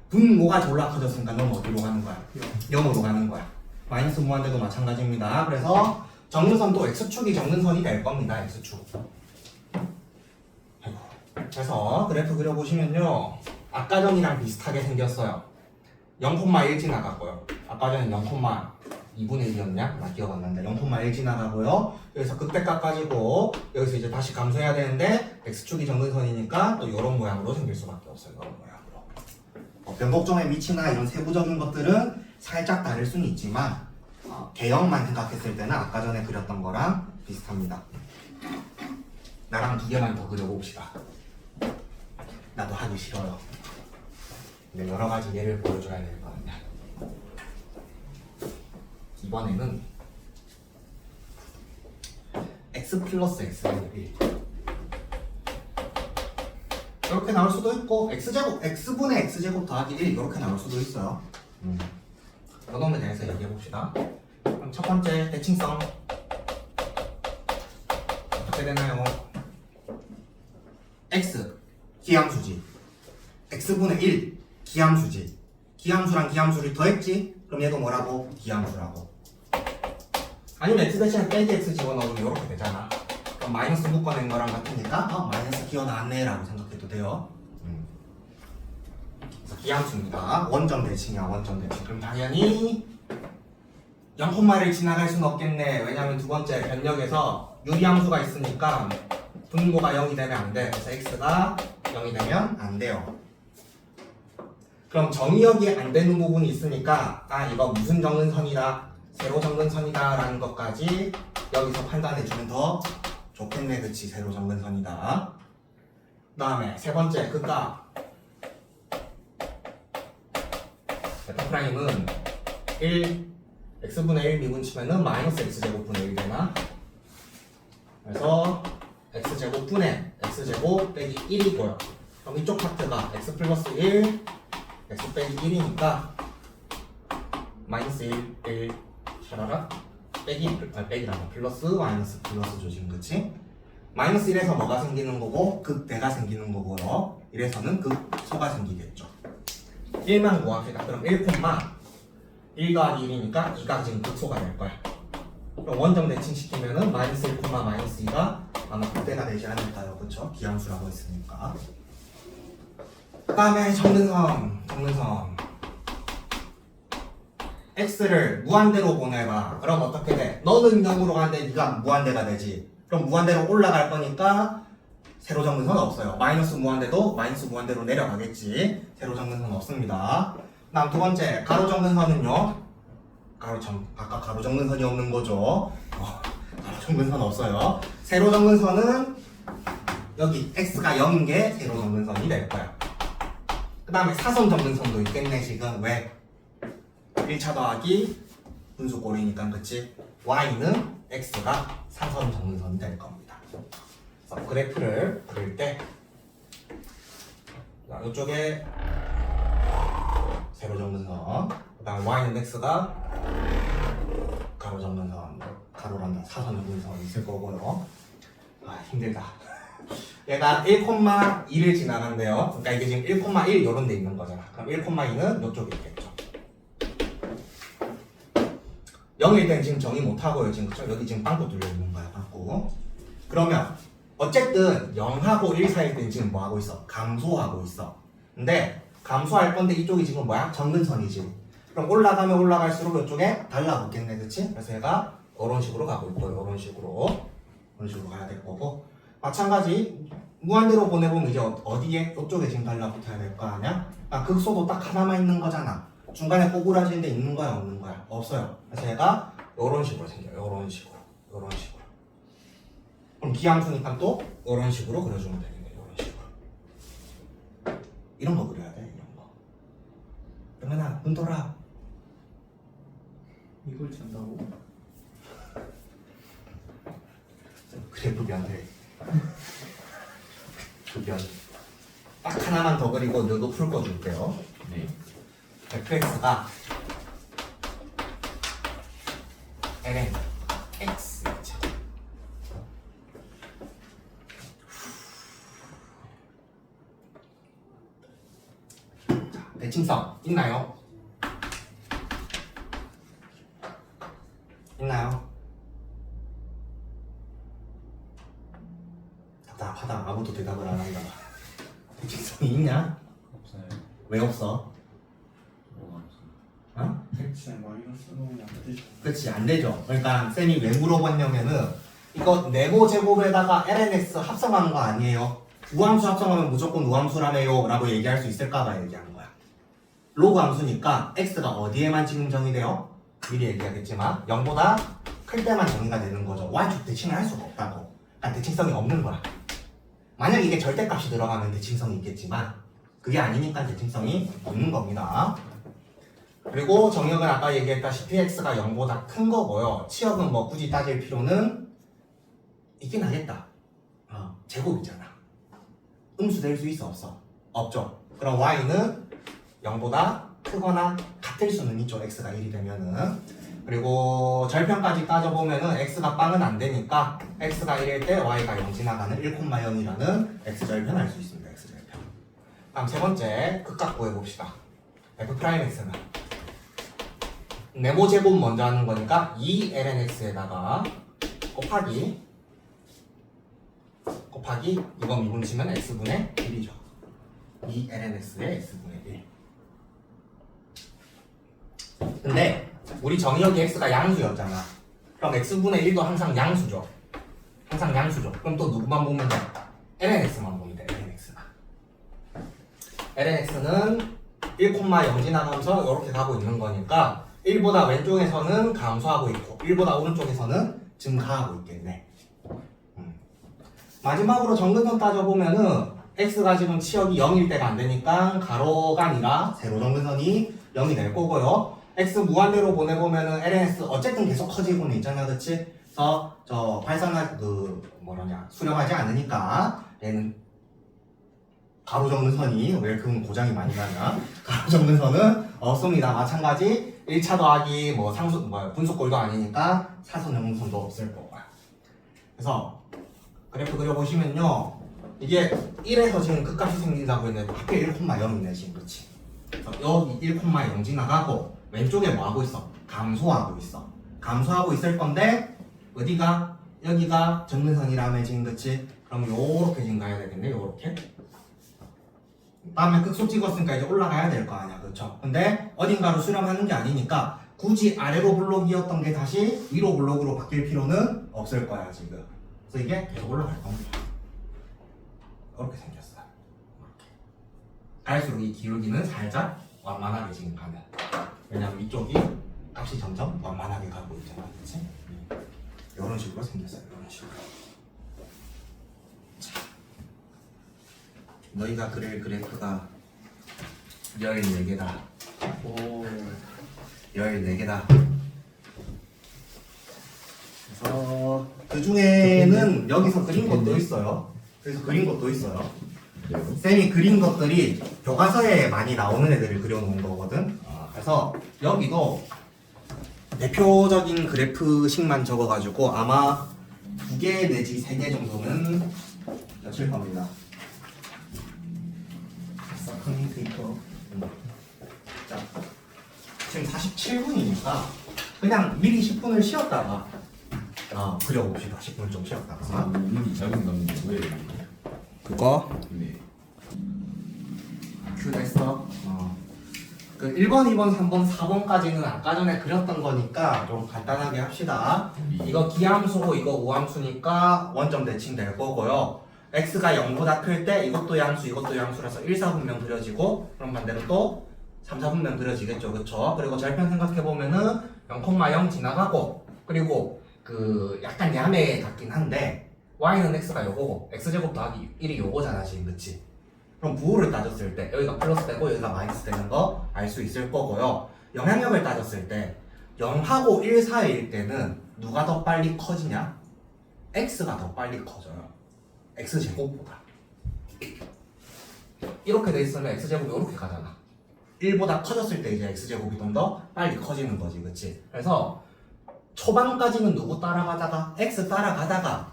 S1: 분모가 졸라 커졌으니까 넌 어디로 가는 거야? 0으로 가는 거야. 마이너스 무한대도 마찬가지입니다. 그래서 정근선도 x축이 정근선이 될 겁니다. x축. 아이고. 그래서 그래프 그려보시면요. 아까 전이랑 비슷하게 생겼어요. 0,1 지나가고요. 아까 전에 0,2분의 1이었냐? 나 기억 안 나는데 0,1 지나가고요. 여기서 극대값 가지고 여기서 이제 다시 감소해야 되는데 x축이 정근선이니까 또 이런 모양으로 생길 수밖에 없어요. 이런 모양으로. 변곡점의 위치나 이런 세부적인 것들은 살짝 다를 수는 있지만 개형만 생각했을 때는 아까 전에 그렸던 거랑 비슷합니다. 나랑 두 개만 더 그려봅시다. 나도 하기 싫어요. 근데 여러 가지 예를 보여줘야 될 거 아니야. 이번에는 x 플러스 x는 1 이렇게 나올 수도 있고 x제곱 x분의 x제곱 더하기 1 이렇게 나올 수도 있어요. 이 놈에 대해서 얘기해 봅시다. 그럼 첫 번째 대칭성 어떻게 되나요? x 기함수지, x분의 1 기함수지. 기함수랑 기함수를 더했지? 그럼 얘도 뭐라고? 기함수라고. 아니면 x 대신에 빼기 x 집어넣으면 이렇게 되잖아. 그럼 마이너스 묶어낸 거랑 같으니까 마이너스 기어 나왔네 라고 생각해도 돼요. 그래서 기함수입니다. 원점 대칭이야, 원점 대칭. 그럼 당연히 0,1을 지나갈 수는 없겠네. 왜냐면 두 번째 변력에서 유리함수가 있으니까 분모가 0이 되면 안 돼. 그래서 x가 0이 되면 안 돼요. 그럼 정의역이 안 되는 부분이 있으니까 이거 무슨 정근선이다, 세로 정근선이다 라는 것까지 여기서 판단해주면 더 좋겠네. 그치? 세로 정근선이다. 그 다음에 세 번째 극각 F'은 1 x분의 1 미분 치면은 마이너스 x제곱분의 1 되나? 그래서 x제곱분의 x제곱 빼기 1이고요. 그럼 이쪽 파트가 x 플러스 1 x 빼기 1이니까 마이너스 1 샤라라 빼기라고 플러스 마이너스 플러스죠 지금, 그치? 마이너스 1에서 뭐가 생기는 거고 극대가 생기는 거고요. 1에서는 극소가 생기겠죠. 1만 구합시다. 그럼 1, 1 더하기 1이니까 2가 지금 극소가 될 거야. 그럼 원점 대칭시키면은 마이너스 1, 마이너스 2가 아마 그때가 되지 않을까요? 그쵸? 기함수라고 했으니까. 그 다음에 정근선. x를 무한대로 보내봐. 그럼 어떻게 돼? 너는 0으로 가는데 네가 무한대가 되지. 그럼 무한대로 올라갈 거니까 세로 정근선 없어요. 마이너스 무한대로 내려가겠지. 세로 정근선 없습니다. 다음 두 번째 가로 정근선은요. 아까 가로 정근선이 없는 거죠. 가로 정근선 없어요. 세로 정근선은 여기 x가 0인 게 세로 정근선이 될 거야. 그 다음에 사선 정근선도 있겠네 지금. 왜? 1차 더하기 분수꼴이니까 그치? y는 x가 사선 정근선이 될 겁니다. 그래서 그래프를 그릴 때 이쪽에 세로 정근선, 그 다음에 y는 x가 가로 정근선, 가로란다 사선 정근선이 있을 거고요. 아 힘들다. 얘가 1,2를 지나간대요. 그러니까 이게 지금 1,1 이런 데 있는 거잖아. 그럼 1,2는 이쪽에 있겠죠. 0일 땐 지금 정의 못하고요. 지금 그쵸? 여기 지금 빵꾸 뚫려 있는 거야. 빵꾸. 그러면 어쨌든 0하고 1 사이일 땐 지금 뭐 하고 있어? 감소하고 있어. 근데 감소할 건데 이쪽이 지금 뭐야? 정근선이지. 그럼 올라가면 올라갈수록 이쪽에 달라붙겠네. 그치? 그래서 얘가 이런 식으로 가고 있고요. 이런 식으로 가야 될 거고. 마찬가지 무한대로 보내보면 이제 어디에? 이쪽에 지금 달라붙어야 될 거 아니야? 아, 극소도 딱 하나만 있는 거잖아. 중간에 꼬부라진 데 있는 거야 없는 거야? 없어요. 그래서 얘가 이런 식으로 생겨요. 이런 식으로. 그럼 기함수니까 또 이런 식으로 그려주면 되겠네. 이런 식으로. 이런 거 그려야 돼. 이런 거. 영현아 눈 돌아.
S3: 이걸 찬다고?
S1: 그래프 변돼. 그 변. 딱 하나만 더 그리고 너도 풀 거 줄게요.
S2: 네.
S1: fx가 ln x 자, 대칭성 있나요? 답답하다. 아무도 대답을 안 한다. 대칭성이 있냐?
S3: 없어요.
S1: 왜 없어?
S2: 뭐가 없어?
S1: 어?
S3: X에 마이너스 넣으면 안 되죠.
S1: 그렇지 안 되죠. 그러니까 쌤이 왜 물어봤냐면은 이거 네모 제곱에다가 lnx 합성하는 거 아니에요. 우함수 합성하면 무조건 우함수라며요 라고 얘기할 수 있을까봐 얘기한 거야. 로그 함수니까 x가 어디에만 지금 정의돼요? 미리 얘기하겠지만 0보다 클 때만 정의가 되는 거죠. y축 대칭을 할 수가 없다고. 그러니까 대칭성이 없는 거야. 만약 이게 절대값이 들어가면 대칭성이 있겠지만 그게 아니니까 대칭성이 없는 겁니다. 그리고 정역은 아까 얘기했다시피 x가 0보다 큰 거고요. 치역은 뭐 굳이 따질 필요는 있긴 하겠다. 제곱이잖아. 음수될 수 있어 없어? 없죠. 그럼 y는 0보다 크거나 같을 수는 있죠. x가 1이 되면은. 그리고 절편까지 따져보면은 x가 빵은 안 되니까 x가 1일 때 y가 0 지나가는 1,0이라는 x절편 알 수 있습니다. x절편. 다음 세 번째 극각 구해봅시다. f'x는 네모 제곱 먼저 하는 거니까 2lnx에다가 곱하기 이거 미분치면 x분의 1이죠. 2lnx의 x분의 1. 근데 우리 정의역이 x가 양수였잖아. 그럼 x분의 1도 항상 양수죠. 그럼 또 누구만 보면 돼? lnx만 보면 돼. lnx는 1,0 지나가면서 이렇게 가고 있는 거니까 1보다 왼쪽에서는 감소하고 있고 1보다 오른쪽에서는 증가하고 있겠네. 마지막으로 정근선 따져보면은 x가 지금 치역이 0일 때가 안 되니까 가로가 아니라 세로 정근선이 0이 될 거고요. x 무한대로 보내보면은 lnx 어쨌든 계속 커지고는 있잖아, 그치? 그래서 저 발산할 수렴하지 않으니까 얘는 가로 정근선이 왜 그건 고장이 많이 나냐? 가로 정근선은 없습니다. 마찬가지 1차 더하기 뭐 분수꼴도 아니니까 사선 정근선도 없을 거고요. 그래서 그래프 그려보시면요, 이게 1에서 지금 끝값이 생긴다고 했는데 하필 1,0이네 지금. 그렇지? 그래서 여기 1,0 지나가고 왼쪽에 뭐 하고 있어? 감소하고 있어. 감소하고 있을 건데 어디가? 여기가 정근선이라며 지금 그치? 그럼 요렇게 지금 가야 되겠네 요렇게. 다음에 극소 찍었으니까 이제 올라가야 될 거 아니야 그쵸? 근데 어딘가로 수렴하는 게 아니니까 굳이 아래로 블록이었던 게 다시 위로 블록으로 바뀔 필요는 없을 거야 지금. 그래서 이게 계속 올라갈 겁니다. 이렇게 생겼어요. 이렇게. 갈수록 이 기울기는 살짝 완만하게 지금 가면. 왜냐면 이쪽이 값이 점점 완만하게 가고 있잖아, 그렇지? 이런 식으로 생겼어요. 이런 식으로. 자, 너희가 그릴 그래프가 14개다.
S3: 오.
S1: 14개다. 그래서 그 중에는 여기서 그린 것도 있어요. 그래서 그린 것도 있어요. 쌤이 그린 것들이 교과서에 많이 나오는 애들을 그려놓은 거거든. 그래서 여기도 대표적인 그래프식만 적어가지고 아마 2개 내지 3개 정도는 칠 겁니다.
S3: 큰 데이터.
S1: 자, 지금 47분이니까 그냥 미리 10분을 쉬었다가 그려봅시다. 10분 좀 쉬었다가.
S2: 눈이 작은 건데 왜?
S1: 그거
S2: 네.
S1: 큐 됐어. 그 1번, 2번, 3번, 4번까지는 아까 전에 그렸던 거니까 좀 간단하게 합시다. 이거 기함수고 이거 우함수니까 원점 대칭될 거고요. x가 0보다 클 때 이것도 양수 이것도 양수라서 1, 4분면 그려지고 그럼 반대로 또 3, 4분면 그려지겠죠. 그쵸? 그리고 절편 생각해보면은 0,0 지나가고 그리고 그 약간 야매 같긴 한데 y는 x가 요거고 x제곱 더하기 1이 요거잖아 지금 그치? 그럼 부호를 따졌을 때 여기가 플러스 되고 여기가 마이너스 되는 거 알 수 있을 거고요. 영향력을 따졌을 때 0하고 1 사이일 때는 누가 더 빨리 커지냐? x가 더 빨리 커져요. x제곱보다. 이렇게 돼 있으면 x제곱이 이렇게 가잖아. 1보다 커졌을 때 이제 x제곱이 좀 더 빨리 커지는 거지 그치? 그래서 초반까지는 누구 따라가다가 x 따라가다가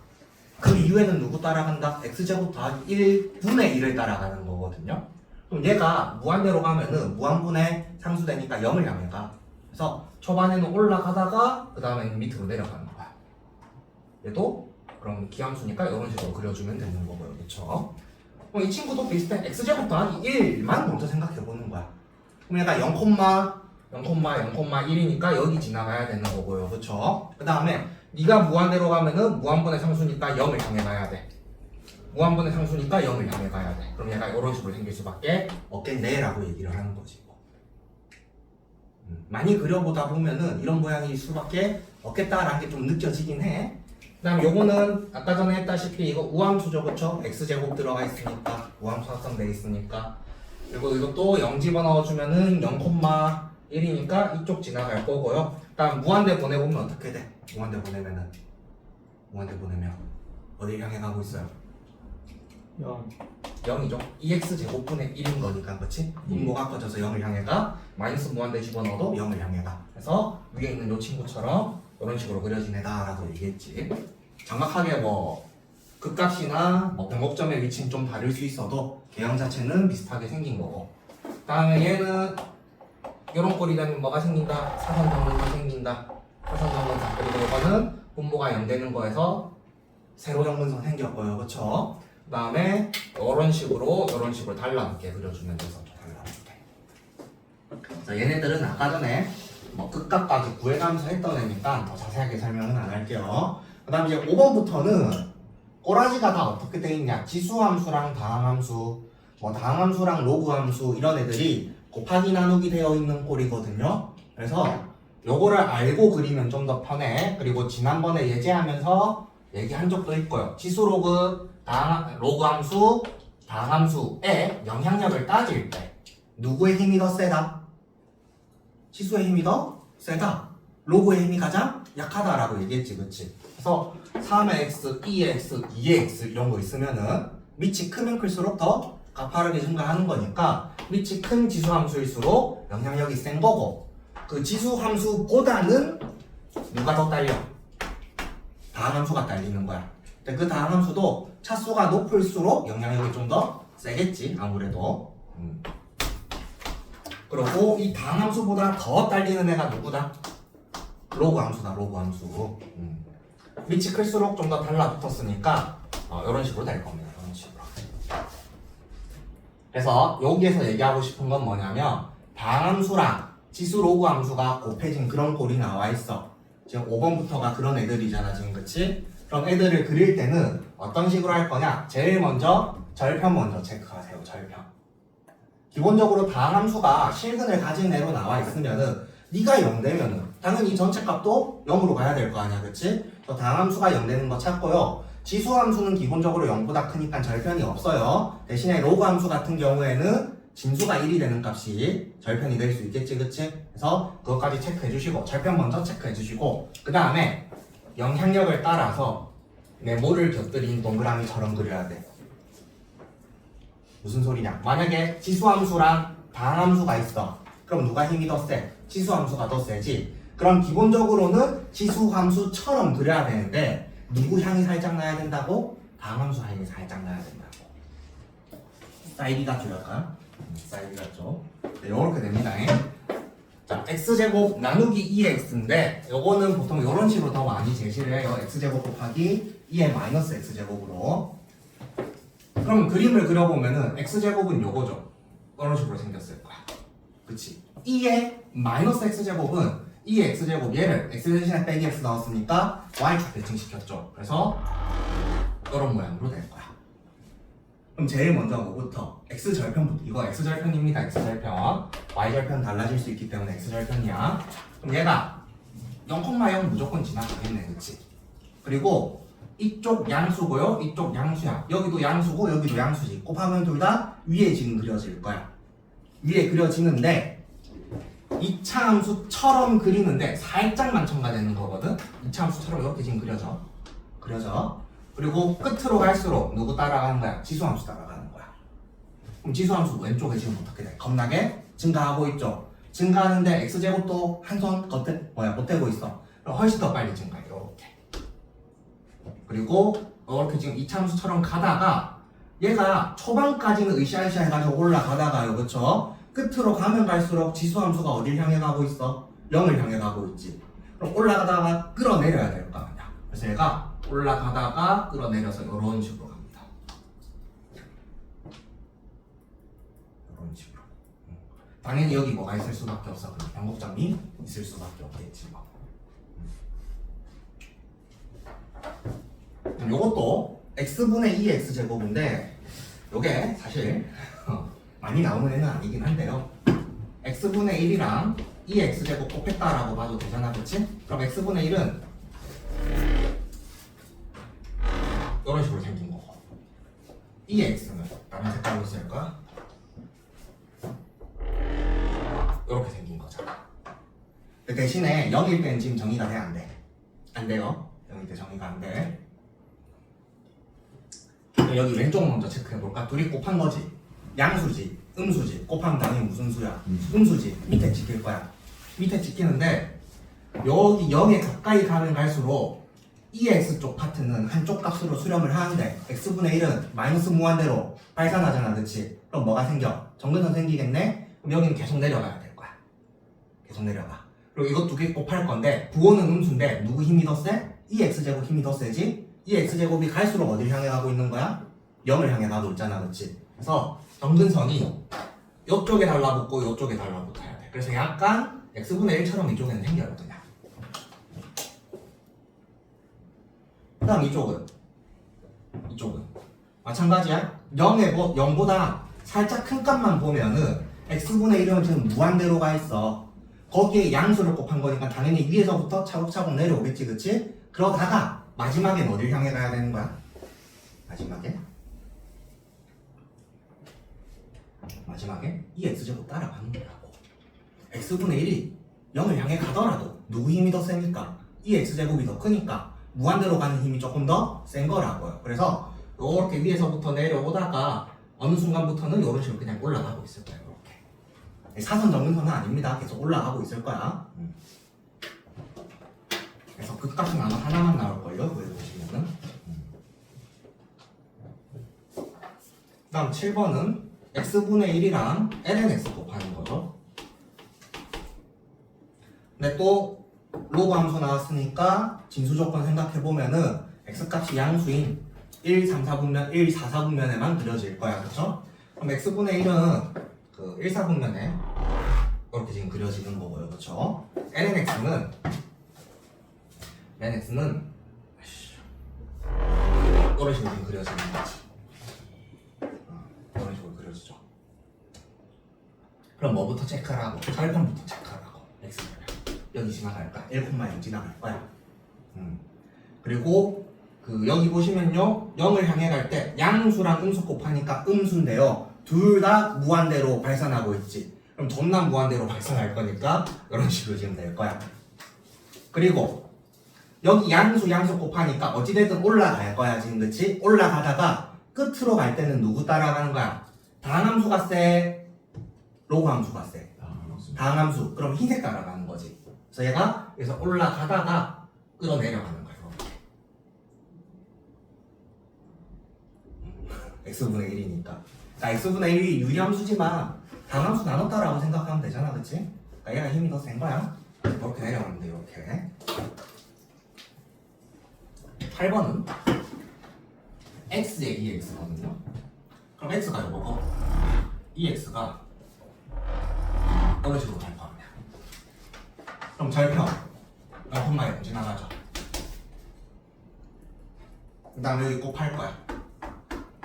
S1: 그 이후에는 누구 따라간다? x제곱 더하기 1분의 1을 따라가는 거거든요. 그럼 얘가 무한대로 가면은 무한분의 상수되니까 0을 향해 가. 그래서 초반에는 올라가다가 그 다음에는 밑으로 내려가는 거야. 얘도 그럼 기함수니까 이런 식으로 그려주면 되는 거고요. 그쵸? 그럼 이 친구도 비슷해. x제곱 더하기 1만 먼저 생각해보는 거야. 그럼 얘가 0,1이니까 여기 지나가야 되는 거고요. 그쵸? 그 다음에 네가 무한대로 가면은 무한분의 상수니까 0을 향해 가야 돼. 무한분의 상수니까 0을 향해 가야 돼. 그럼 얘가 이런 식으로 생길 수밖에 없겠네 라고 얘기를 하는 거지. 많이 그려보다 보면은 이런 모양일 수밖에 없겠다라는 게 좀 느껴지긴 해. 그 다음 요거는 아까 전에 했다시피 이거 우함수죠. 그쵸? x제곱 들어가 있으니까 우함수 합성돼 있으니까. 그리고 이것도 0 집어넣어주면은 0,1이니까 이쪽 지나갈 거고요. 다음 무한대 보내보면 어떻게 돼? 무한대 보내면 어디 향해 가고 있어요?
S3: 0.
S1: 0이죠. 2x 제곱분의 1인 거니까 그치? 분모가 커져서 0을 향해 가. 마이너스 무한대 집어넣어도 0을 향해 가. 그래서 위에 있는 요 친구처럼 이런 식으로 그려진 애다라고 얘기했지. 정확하게 뭐 극값이나 뭐 변곡점의 위치는 좀 다를 수 있어도 개형 자체는 비슷하게 생긴 거고. 다음에 얘는 이런 꼴이 되면 뭐가 생긴다? 사선 정근이 생긴다. 사선 정근선. 그리고 이거는 분모가 0 되는 거에서 세로 정근선 생겼고요. 그쵸? 그 다음에 이런 식으로 달라붙게 그려주면 돼서 달라붙게. 그래서 얘네들은 아까 전에 뭐 극값까지 구해가면서 했던 애니까 더 자세하게 설명은 안 할게요. 그 다음 이제 5번부터는 꼬라지가 다 어떻게 돼 있냐? 지수함수랑 다항함수, 뭐 다항함수랑 로그함수 이런 애들이 곱하기 나누기 되어 있는 꼴이거든요. 그래서 요거를 알고 그리면 좀 더 편해. 그리고 지난번에 예제하면서 얘기한 적도 있고요. 지수 로그, 로그 함수, 다항함수의 영향력을 따질 때 누구의 힘이 더 세다? 지수의 힘이 더 세다. 로그의 힘이 가장 약하다라고 얘기했지, 그치? 그래서 3의 x, 2의 x, 2의 x 이런 거 있으면은 밑이 크면 클수록 더 가파르게 증가하는 거니까 밑이 큰 지수함수일수록 영향력이 센 거고 그 지수함수보다는 누가 더 딸려? 다항함수가 딸리는 거야. 근데 그 다항함수도 차수가 높을수록 영향력이 좀 더 세겠지 아무래도. 그리고 이 다함수보다 더 딸리는 애가 누구다? 로그 함수다. 로그 함수. 밑이 클수록 좀 더 달라붙었으니까 이런 식으로 될 겁니다. 이런 식으로. 그래서 여기에서 얘기하고 싶은 건 뭐냐면 다함수랑 지수 로그 함수가 곱해진 그런 꼴이 나와 있어. 지금 5번부터가 그런 애들이잖아 지금. 그치? 그럼 애들을 그릴 때는 어떤 식으로 할 거냐? 제일 먼저 절편 먼저 체크하세요. 절편. 기본적으로 다함수가 실근을 가진 애로 나와 있으면은 네가 0 되면은 당연히 이 전체 값도 0으로 가야 될 거 아니야. 그치? 다함수가 0 되는 거 찾고요. 지수함수는 기본적으로 0보다 크니까 절편이 없어요. 대신에 로그함수 같은 경우에는 진수가 1이 되는 값이 절편이 될 수 있겠지. 그치? 그래서 그것까지 체크해 주시고 절편 먼저 체크해 주시고 그 다음에 영향력을 따라서 네모를 곁들인 동그라미처럼 그려야 돼. 무슨 소리냐? 만약에 지수함수랑 다함수가 있어. 그럼 누가 힘이 더 세? 지수함수가 더 세지. 그럼 기본적으로는 지수함수처럼 그려야 되는데 누구 향이 살짝 나야 된다고? 다함수 향이 살짝 나야 된다고. 사이비가 줄일까? 사이비가 죠. 네, 요렇게 됩니다. 자, x제곱 나누기 2x인데 요거는 보통 이런 식으로 더 많이 제시를 해요. x제곱 곱하기 2의 마이너스 x제곱으로. 그럼 그림을 그려보면은 x제곱은 요거죠. 이런 식으로 생겼을 거야. 그치? 2의 마이너스 x제곱은 2의 x제곱 얘를 x 대신에 빼기 x 나왔으니까 y축 대칭시켰죠. 그래서 이런 모양으로 될 거야. 그럼 제일 먼저 뭐부터? x절편부터. 이거 x절편입니다. x절편. y절편 달라질 수 있기 때문에 x절편이야. 그럼 얘가 0,0 무조건 지나가겠네. 그치? 그리고 이쪽 양수고요. 이쪽 양수야. 여기도 양수고 여기도 양수지. 곱하면 둘 다 위에 지금 그려질 거야. 위에 그려지는데 2차 함수처럼 그리는데 살짝만 첨가되는 거거든. 2차 함수처럼 이렇게 지금 그려져. 그리고 끝으로 갈수록 누구 따라가는 거야? 지수함수 따라가는 거야. 그럼 지수함수 왼쪽에 지금 어떻게 돼? 겁나게 증가하고 있죠. 증가하는데 x제곱도 한 손 보태고 있어. 그럼 훨씬 더 빨리 증가해. 이렇게. 그리고 이렇게 지금 2차 함수처럼 가다가 얘가 초반까지는 으쌰으쌰 해가지고 올라가다가요. 그쵸? 끝으로 가면 갈수록 지수함수가 어딜 향해 가고 있어? 0을 향해 가고 있지. 그럼 올라가다가 끌어내려야 될 거 아니야. 그래서 얘가 올라가다가 끌어내려서 이런 식으로 갑니다. 이런 식으로. 당연히 여기 뭐가 있을 수밖에 없어. 변곡점이 있을 수밖에 없겠지 뭐. 요것도 x분의 2 x제곱인데 요게 사실 많이 나오는 애는 아니긴 한데요. x분의 1이랑 2x제곱 곱했다라고 봐도 되잖아. 그치? 그럼 x분의 1은 이런 식으로 생긴 거고 2x는 다른 색깔로 쓸까? 이렇게 생긴 거잖아. 대신에 0일 때는 지금 정의가 돼? 안 돼? 안 돼요. 0일 때 정의가 안 돼. 여기 왼쪽 먼저 체크해볼까? 둘이 곱한 거지. 양수지, 음수지. 곱하면 당연히 무슨 수야? 음수지. 밑에 찍힐 거야. 밑에 찍히는데 여기 0에 가까이 가면 갈수록 2x 쪽 파트는 한쪽 값으로 수렴을 하는데 x분의 1은 마이너스 무한대로 발산하잖아. 그치? 그럼 뭐가 생겨? 정근선 생기겠네? 그럼 여기는 계속 내려가야 될 거야. 계속 내려가. 그리고 이것 두 개 곱할 건데 부호는 음수인데 누구 힘이 더 세? 2x제곱 힘이 더 세지? 2x제곱이 갈수록 어딜 향해 가고 있는 거야? 0을 향해 가고 있잖아. 그치? 그래서 정근선이 이쪽에 달라붙고 이쪽에 달라붙어야 돼. 그래서 약간 x분의 1처럼 이쪽에는 생겨요. 그냥. 그 다음 이쪽은 마찬가지야. 0보다 살짝 큰 값만 보면은 x분의 1은 지금 무한대로 가 있어. 거기에 양수를 곱한 거니까 당연히 위에서부터 차곡차곡 내려오겠지. 그치? 그러다가 마지막엔 어딜 향해 가야 되는 거야? 마지막에 이 x제곱 따라가는 거라고. x분의 1이 0을 향해 가더라도 누구 힘이 더 세니까? 이 x제곱이 더 크니까 무한대로 가는 힘이 조금 더 센 거라고요. 그래서 이렇게 위에서부터 내려오다가 어느 순간부터는 이런 식으로 그냥 올라가고 있을 거예요. 이렇게. 사선 정근선은 아닙니다. 계속 올라가고 있을 거야. 그래서 그 값은 아마 하나만 나올걸요. 그걸 보시면은. 다음 7번은 x분의 1이랑 lnx 곱하는 거죠. 근데 또 로그 함수 나왔으니까 진수 조건 생각해 보면은 x 값이 양수인 1, 3, 4분면, 1, 4, 4분면에만 그려질 거야, 그렇죠? 그럼 x분의 1은 그 1, 4분면에 이렇게 지금 그려지는 거고요, 그렇죠? lnx는 이런 식으로 지금 그려지는 거지. 이런 식으로 그려지죠. 그럼 뭐부터 체크하라고? 절편부터 체크하라고. x는 여기 지나갈까? 1,0 지나갈 거야. 그리고 그 여기 보시면요, 0을 향해 갈 때 양수랑 음수 곱하니까 음수인데요, 둘 다 무한대로 발산하고 있지. 그럼 전남 무한대로 발산할 거니까 이런 식으로 지금 될 거야. 그리고 여기 양수 곱하니까 어찌됐든 올라갈 거야 지금, 그치? 올라가다가 끝으로 갈 때는 누구 따라가는 거야? 다항함수가 세? 로그 함수가 세? 다항함수. 그럼 흰색 따라가는 거지. 그래서 얘가 여기서 올라가다가 끌어내려가는 거야. x분의 1이니까. 자, x분의 1이 유리함수지만 다항함수 나눴다라고 생각하면 되잖아, 그치? 그러니까 얘가 힘이 더 센 거야. 이렇게 내려가면 돼, 이렇게. 8번은 x의 2x거든요. 그럼 x가 이거고, 2x가 이런 식으로 갈 거 아니야. 그럼 절편 0,0 지나가죠. 그 다음에 여기 곱할 거야.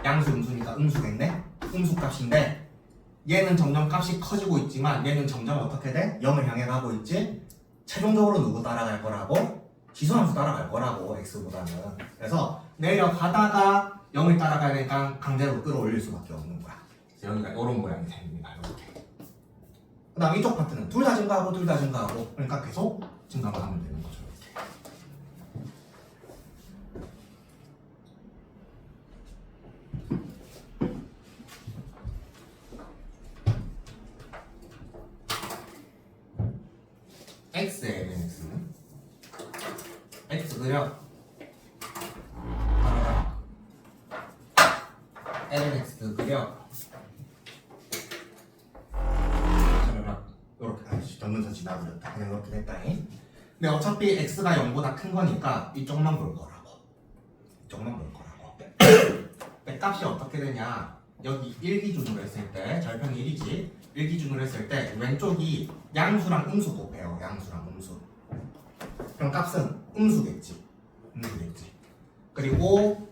S1: 양수 음수니까 음수겠네? 음수 값인데 얘는 점점 값이 커지고 있지만 얘는 점점 어떻게 돼? 0을 향해 가고 있지? 최종적으로 누구 따라갈 거라고? 지수함수 따라갈 거라고, x보다는. 그래서 내려가다가 0을 따라가니까 강제로 끌어올릴 수밖에 없는 거야. 그래서 여기가 이런 모양이 됩니다. 이렇게. 그 다음 이쪽 파트는 둘 다 증가하고 둘 다 증가하고, 그러니까 계속 증가만 하면 되는 거죠. x의 lnx는 x 그려 lnx 그려 이렇게 전문선 지나버렸다. 그냥 이렇게 됐다잉. 근데 어차피 x가 0보다 큰 거니까 이쪽만 볼 거라고. 이쪽만 볼 거라고. 근데 값이 어떻게 되냐? 여기 1 기준으로 했을 때 절편 1이지. 1 기준으로 했을 때 왼쪽이 양수랑 음수 곱해요. 양수랑 음수. 그럼 값은 음수겠지. 음수겠지. 그리고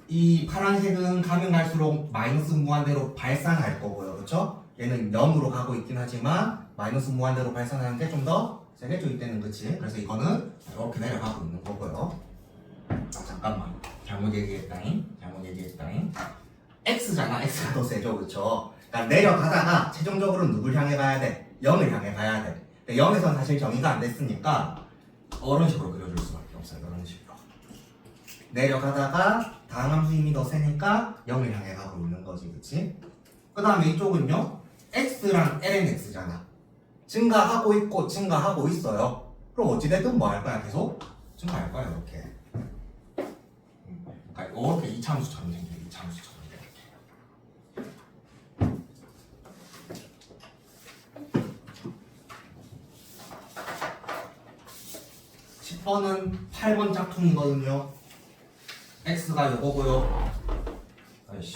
S1: 이 파란색은 가면 갈수록 마이너스 무한대로 발산할 거고요. 그렇죠? 얘는 0으로 가고 있긴 하지만 마이너스 무한대로 발산하는데 좀 더 세겠죠, 이때는. 그치? 그래서 이거는 이렇게 내려가고 있는 거고요. 아, 잠깐만. 잘못 얘기했다잉. x잖아. x가 더 세죠. 그렇죠? 그러니까 내려가다가 최종적으로 누굴 향해 가야 돼? 0을 향해 가야 돼. 0에선 사실 정의가 안 됐으니까 이런 식으로 그려줄 수밖에 없어요. 이런 식으로. 내려가다가 다항함수 힘이 더 세니까 0을 향해 가고 있는 거지. 그치? 그 다음에 이쪽은요, x랑 lnx잖아. 증가하고 있고 증가하고 있어요. 그럼 어찌됐든 뭐 할 거야? 계속 증가할 거야. 이렇게. 그러니까 이렇게 이차함수처럼 생겨. 이차함수처럼 이렇게. 10번은 8번 짝퉁이거든요. x가 요거고요. 아이씨.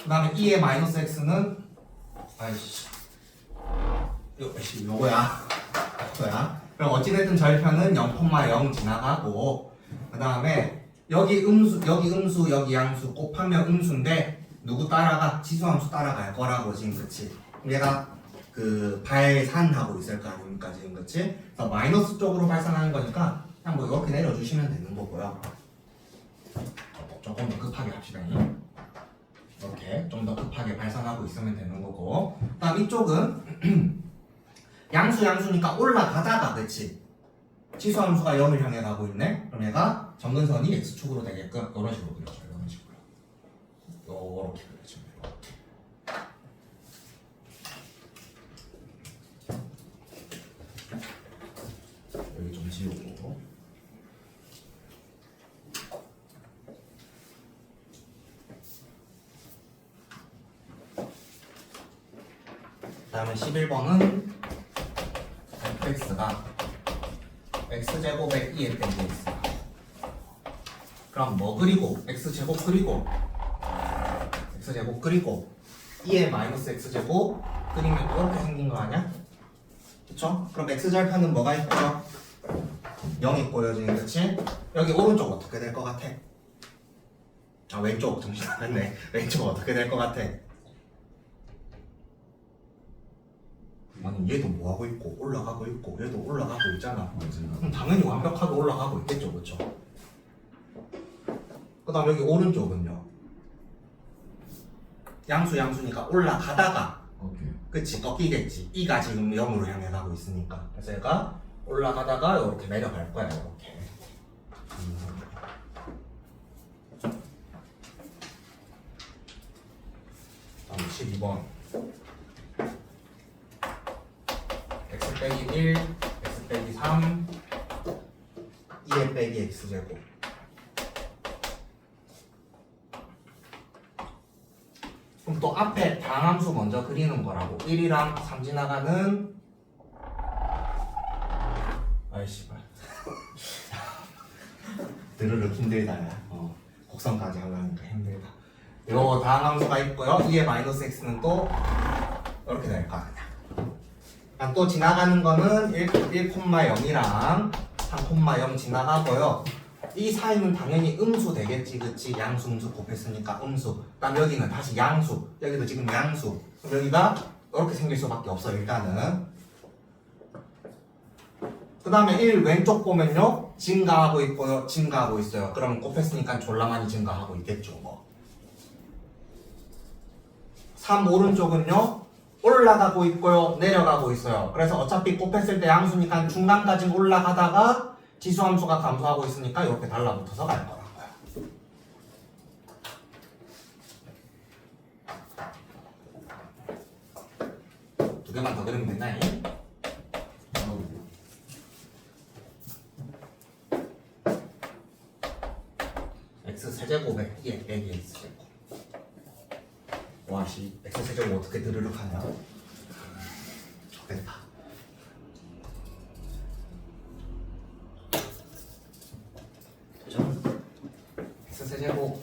S1: 그 다음에 2의 마이너스 x는 아이씨. 요거야. 그럼 어찌됐든 절편은 0,0 지나가고, 그 다음에 여기 음수, 여기 양수 곱하면 음수인데 누구 따라가? 지수함수 따라갈 거라고 지금. 그치? 얘가 그 발산하고 있을 거 아닙니까 지금. 그치? 그래서 마이너스 쪽으로 발산하는 거니까 그냥 뭐 이렇게 내려주시면 되는 거고요. 조금 더 급하게 합시다. 이렇게 좀 더 급하게 발산하고 있으면 되는 거고. 그 다음 이쪽은 양수니까 올라가다가, 그치? 지수함수가 0을 향해 가고 있네? 그럼 얘가 점근선이 x축으로 되게끔 이런 식으로 그려줘요. 이런 식으로. 요렇게 그려주면 돼요. 이렇게. 여기 좀 지우고. 그 다음에 11번은 fx가 x제곱에 2에 빼기 x. 그럼 뭐 그리고 x제곱 그리고 x제곱 그리고 2에 마이너스 x제곱 그리면 이렇게 생긴 거 아니야? 그쵸? 그럼 x절편은 뭐가 있고요? 0이 꼬여지는 그치? 여기 오른쪽 어떻게 될 것 같아? 아 왼쪽 정신 나갔네. 왼쪽 어떻게 될 것 같아? 아니 얘도 뭐하고 있고 올라가고 있고 얘도 올라가고 있잖아. 그럼 당연히 완벽하게 올라가고 있겠죠, 그쵸? 그 다음 여기 오른쪽은요 양수니까 올라가다가
S2: 오케이.
S1: 그치 꺾이겠지. 이가 지금 0으로 향해 가고 있으니까. 그래서 얘가 올라가다가 이렇게 내려갈 거야. 이렇게. 다음 12번 x 빼기 1 x 빼기 3 2에 빼기 x제곱. 그럼 또 앞에 다항함수 먼저 그리는 거라고. 1이랑 3 지나가는 아이씨발 드르륵 힘들다 야. 곡선까지 하려니까 힘들다. 요 다항함수가 있고요. 2의 마이너스 x는 또 이렇게 될 거 아니야. 또 지나가는 거는 1,0이랑 3,0 지나가고요. 이 사이는 당연히 음수 되겠지, 그치? 양수, 음수 곱했으니까 음수. 그다음 여기는 다시 양수. 여기도 지금 양수. 그럼 여기가 이렇게 생길 수밖에 없어, 일단은. 그 다음에 1 왼쪽 보면요, 증가하고 있고요, 증가하고 있어요. 그럼 곱했으니까 졸라 많이 증가하고 있겠죠, 뭐. 3 오른쪽은요, 올라가고 있고요, 내려가고 있어요. 그래서 어차피 곱했을 때 양수니까 중간까지 올라가다가 지수함수가 감소하고 있으니까 이렇게 달라붙어서 갈 거라고요. 두 개만 더 그리면 됐나요? x 세제곱에 2에 빼기 x제곱. 와씨 x 세제곱 어떻게 드르륵 하냐? 좋겠다. x세제곱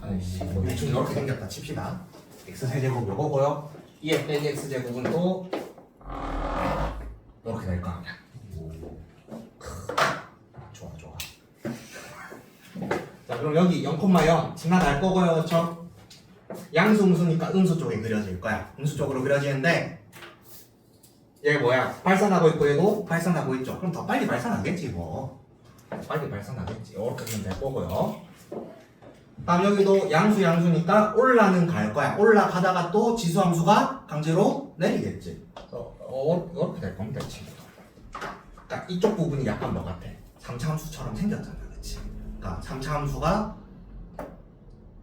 S1: 아니씨 뭐 대충 이렇게 생겼다 칩시다. x세제곱 요거고요. 2에 빼기 x제곱은 또 이렇게 될 거 아니야. 좋아. 자 그럼 여기 0,0 지나갈 거고요, 그렇죠? 양수 음수니까 음수 쪽에 그려질 거야. 음수 쪽으로 그려지는데 얘 뭐야? 발산하고 있고 얘도 발산하고 있죠. 그럼 더 빨리 발산하겠지 뭐. 빨리 발산하겠지. 이렇게 하면 될 거고요. 다음 여기도 양수니까 올라는 갈 거야. 올라가다가 또 지수함수가 강제로 내리겠지. 이렇게 될 겁니다, 친구. 그러니까 이쪽 부분이 약간 뭐 같아? 3차 함수처럼 생겼잖아, 그렇지? 그러니까 3차 함수가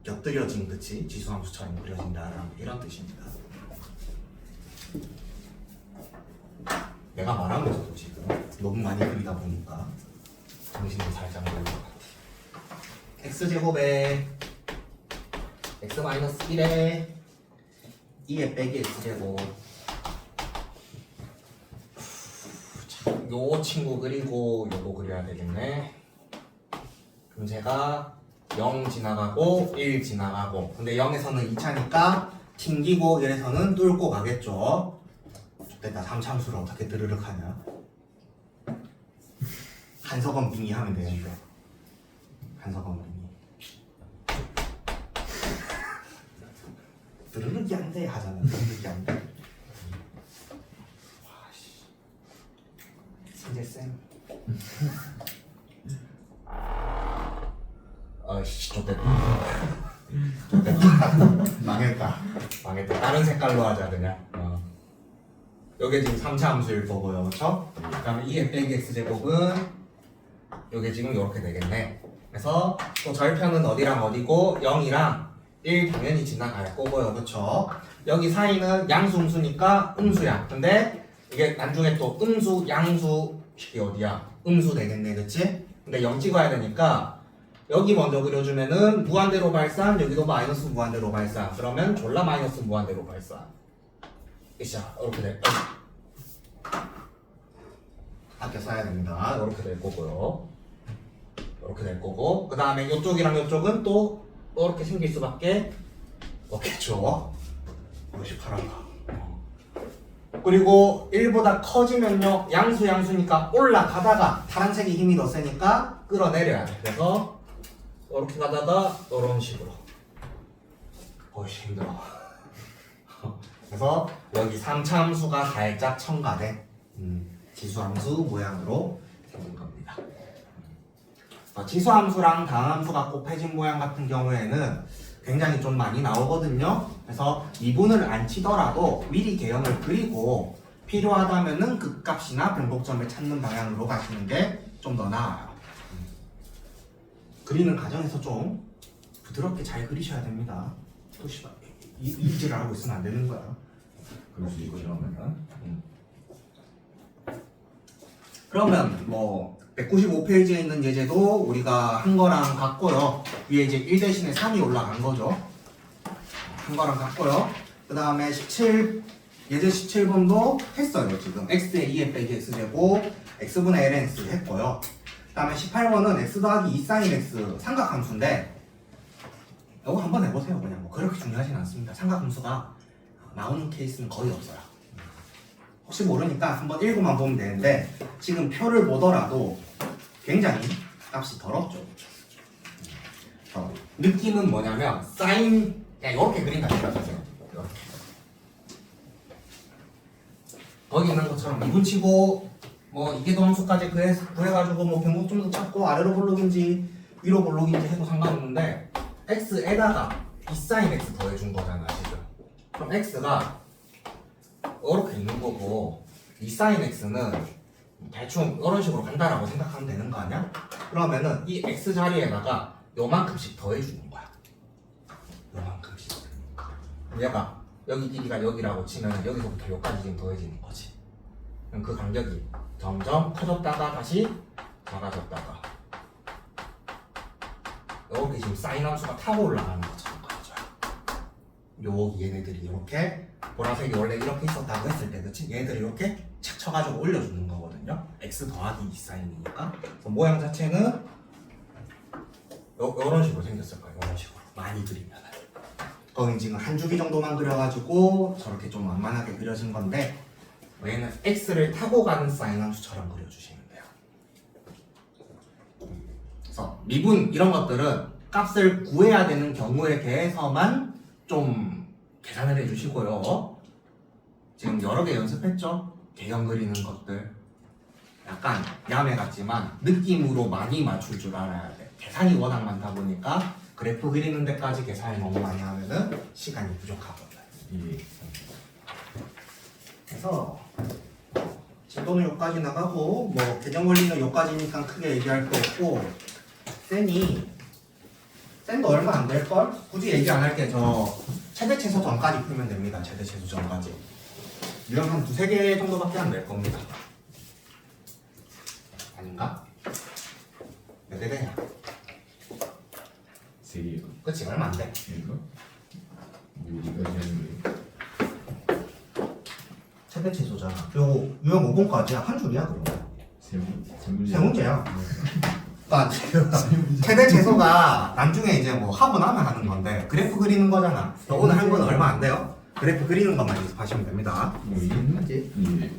S1: 곁들여진, 그치? 지수함수처럼 그려진다라는 이런 뜻입니다. 내가 말하면서도 지금 너무 많이 그리다 보니까 정신이 살짝 모일 것 같아. x제곱에 x-1에 2에 빼기 x제곱. 요 친구 그리고 요거 그려야 되겠네. 그럼 제가 0 지나가고 1 지나가고, 근데 0에서는 2차니까 튕기고 1에서는 뚫고 가겠죠. 됐다. 3참수를 어떻게 드르륵 하냐. 한석원 빙의 하면 되는데. 한석원 빙의 드르륵이 안 돼 하잖아. 드르륵이 안 돼. 와씨 선재쌤 아이씨 좋됐다. 망했다. 다른 색깔로 하자 그냥. 요게 지금 3차 함수일 거고요, 그렇죠? 그다음에 2의 빼기 x제곱은 요게 지금 이렇게 되겠네. 그래서 또 절편은 어디랑 어디고 0이랑 1 당연히 지나갈 거고요, 그렇죠? 여기 사이는 양수 음수니까 음수야. 근데 이게 나중에 또 음수 양수 이게 어디야? 음수 되겠네, 그렇지? 근데 0 찍어야 되니까 여기 먼저 그려주면은 무한대로 발산, 여기도 마이너스 무한대로 발산. 그러면 졸라 마이너스 무한대로 발산. 으쌰, 이렇게 될 거야. 밖에 써야 됩니다. 이렇게 될 거고요. 이렇게 될 거고, 그 다음에 이쪽이랑 이쪽은 또 이렇게 생길 수밖에 없겠죠. 58화가. 그리고 1보다 커지면요, 양수니까 올라가다가 파란색이 힘이 더 세니까 끌어내려야 돼. 그래서 이렇게 가다가 이런 식으로. 어이씨 힘들어. 그래서 여기 3차 함수가 살짝 첨가된 지수함수 모양으로 생긴 겁니다. 지수함수랑 다항함수가 곱해진 모양 같은 경우에는 굉장히 좀 많이 나오거든요. 그래서 미분을 안 치더라도 미리 개형을 그리고 필요하다면은 극값이나 변곡점을 찾는 방향으로 가시는 게 좀 더 나아요. 그리는 과정에서 좀 부드럽게 잘 그리셔야 됩니다. 또 씨발 이질을 하고 있으면 안 되는 거야.
S2: 그럴 수 있고 이러면은.
S1: 그러면 뭐 195페이지에 있는 예제도 우리가 한 거랑 같고요. 위에 이제 1 대신에 3이 올라간 거죠. 한 거랑 같고요. 그 다음에 17 예제 17번도 했어요. 지금 x의 2에 빼기 x제곱 x분의 lnx 했고요. 그 다음에 18번은 x 더하기 2 sin x 삼각함수인데 이거 한번 해보세요. 그냥 뭐 그렇게 중요하진 않습니다. 삼각함수가 나오는 케이스는 거의 없어요. 혹시 모르니까 한번 읽고만 보면 되는데 지금 표를 보더라도 굉장히 값이 더럽죠. 느낌은 뭐냐면 사인 그냥 이렇게 그린다 생각하세요. 이렇게 거기 있는 것처럼 미분치고 뭐 이계도함수까지 구해가지고 뭐 변곡점도 찾고 아래로 볼록인지 위로 볼록인지 해도 상관없는데 x에다가 2sin x 더해준 거잖아 지금. 그럼 x가 이렇게 있는 거고 2sin x는 대충 이런 식으로 간다라고 생각하면 되는 거 아니야? 그러면은 이 x 자리에다가 요만큼씩 더해주는 거야. 요만큼씩. 얘가 여기 길이가 여기라고 치면 여기서부터 여기까지 지금 더해지는 거지. 그럼 그 간격이 점점 커졌다가 다시 작아졌다가 여기 지금 사인 함수가 타고 올라가는 것처럼 가져요. 여기 얘네들이 이렇게 보라색이 원래 이렇게 있었다고 했을 때 그치? 얘네들이 이렇게 착 쳐가지고 올려주는 거거든요. x 더하기 2사인이니까 그래서 모양 자체는 이런 식으로 생겼을 거예요. 이런 식으로 많이 그리면 거긴 지금 한 주기 정도만 그려가지고 저렇게 좀 완만하게 그려진 건데 얘는 x를 타고 가는 사인 함수처럼 그려주시면 돼요. 그래서 미분 이런 것들은 값을 구해야 되는 경우에 대해서만 좀 계산을 해주시고요. 지금 여러 개 연습했죠? 개형 그리는 것들 약간 야매 같지만 느낌으로 많이 맞출 줄 알아야 돼. 계산이 워낙 많다 보니까 그래프 그리는 데까지 계산을 너무 많이 하면은 시간이 부족하거든. 그래서 진도는 여기까지 나가고 뭐 개정 원리는 여기까지니까 크게 얘기할 거 없고 센도 얼마 안 될걸? 굳이 얘기 안 할게. 저 최대 최소 전까지 풀면 됩니다. 최대 최소 전까지 이런 한 두세 개 정도밖에 안 될 겁니다. 아닌가? 몇 개 되냐?
S2: 3개.
S1: 그치 얼마 안 돼.
S2: 이거? 여기까지 하는 거.
S1: 최대 최소잖아. 요 유형 5번까지야 한 줄이야 그럼.
S2: 세 문제.
S1: 세 문제야. 그러니까 최대 최소가 나중에 이제 뭐 하고 나면 하는 건데 그래프 그리는 거잖아. 오늘 한 건 얼마 안 돼요. 그래프 그리는 것만 연습하시면 됩니다.
S2: 뭐 이게
S1: 맞지?
S2: 예.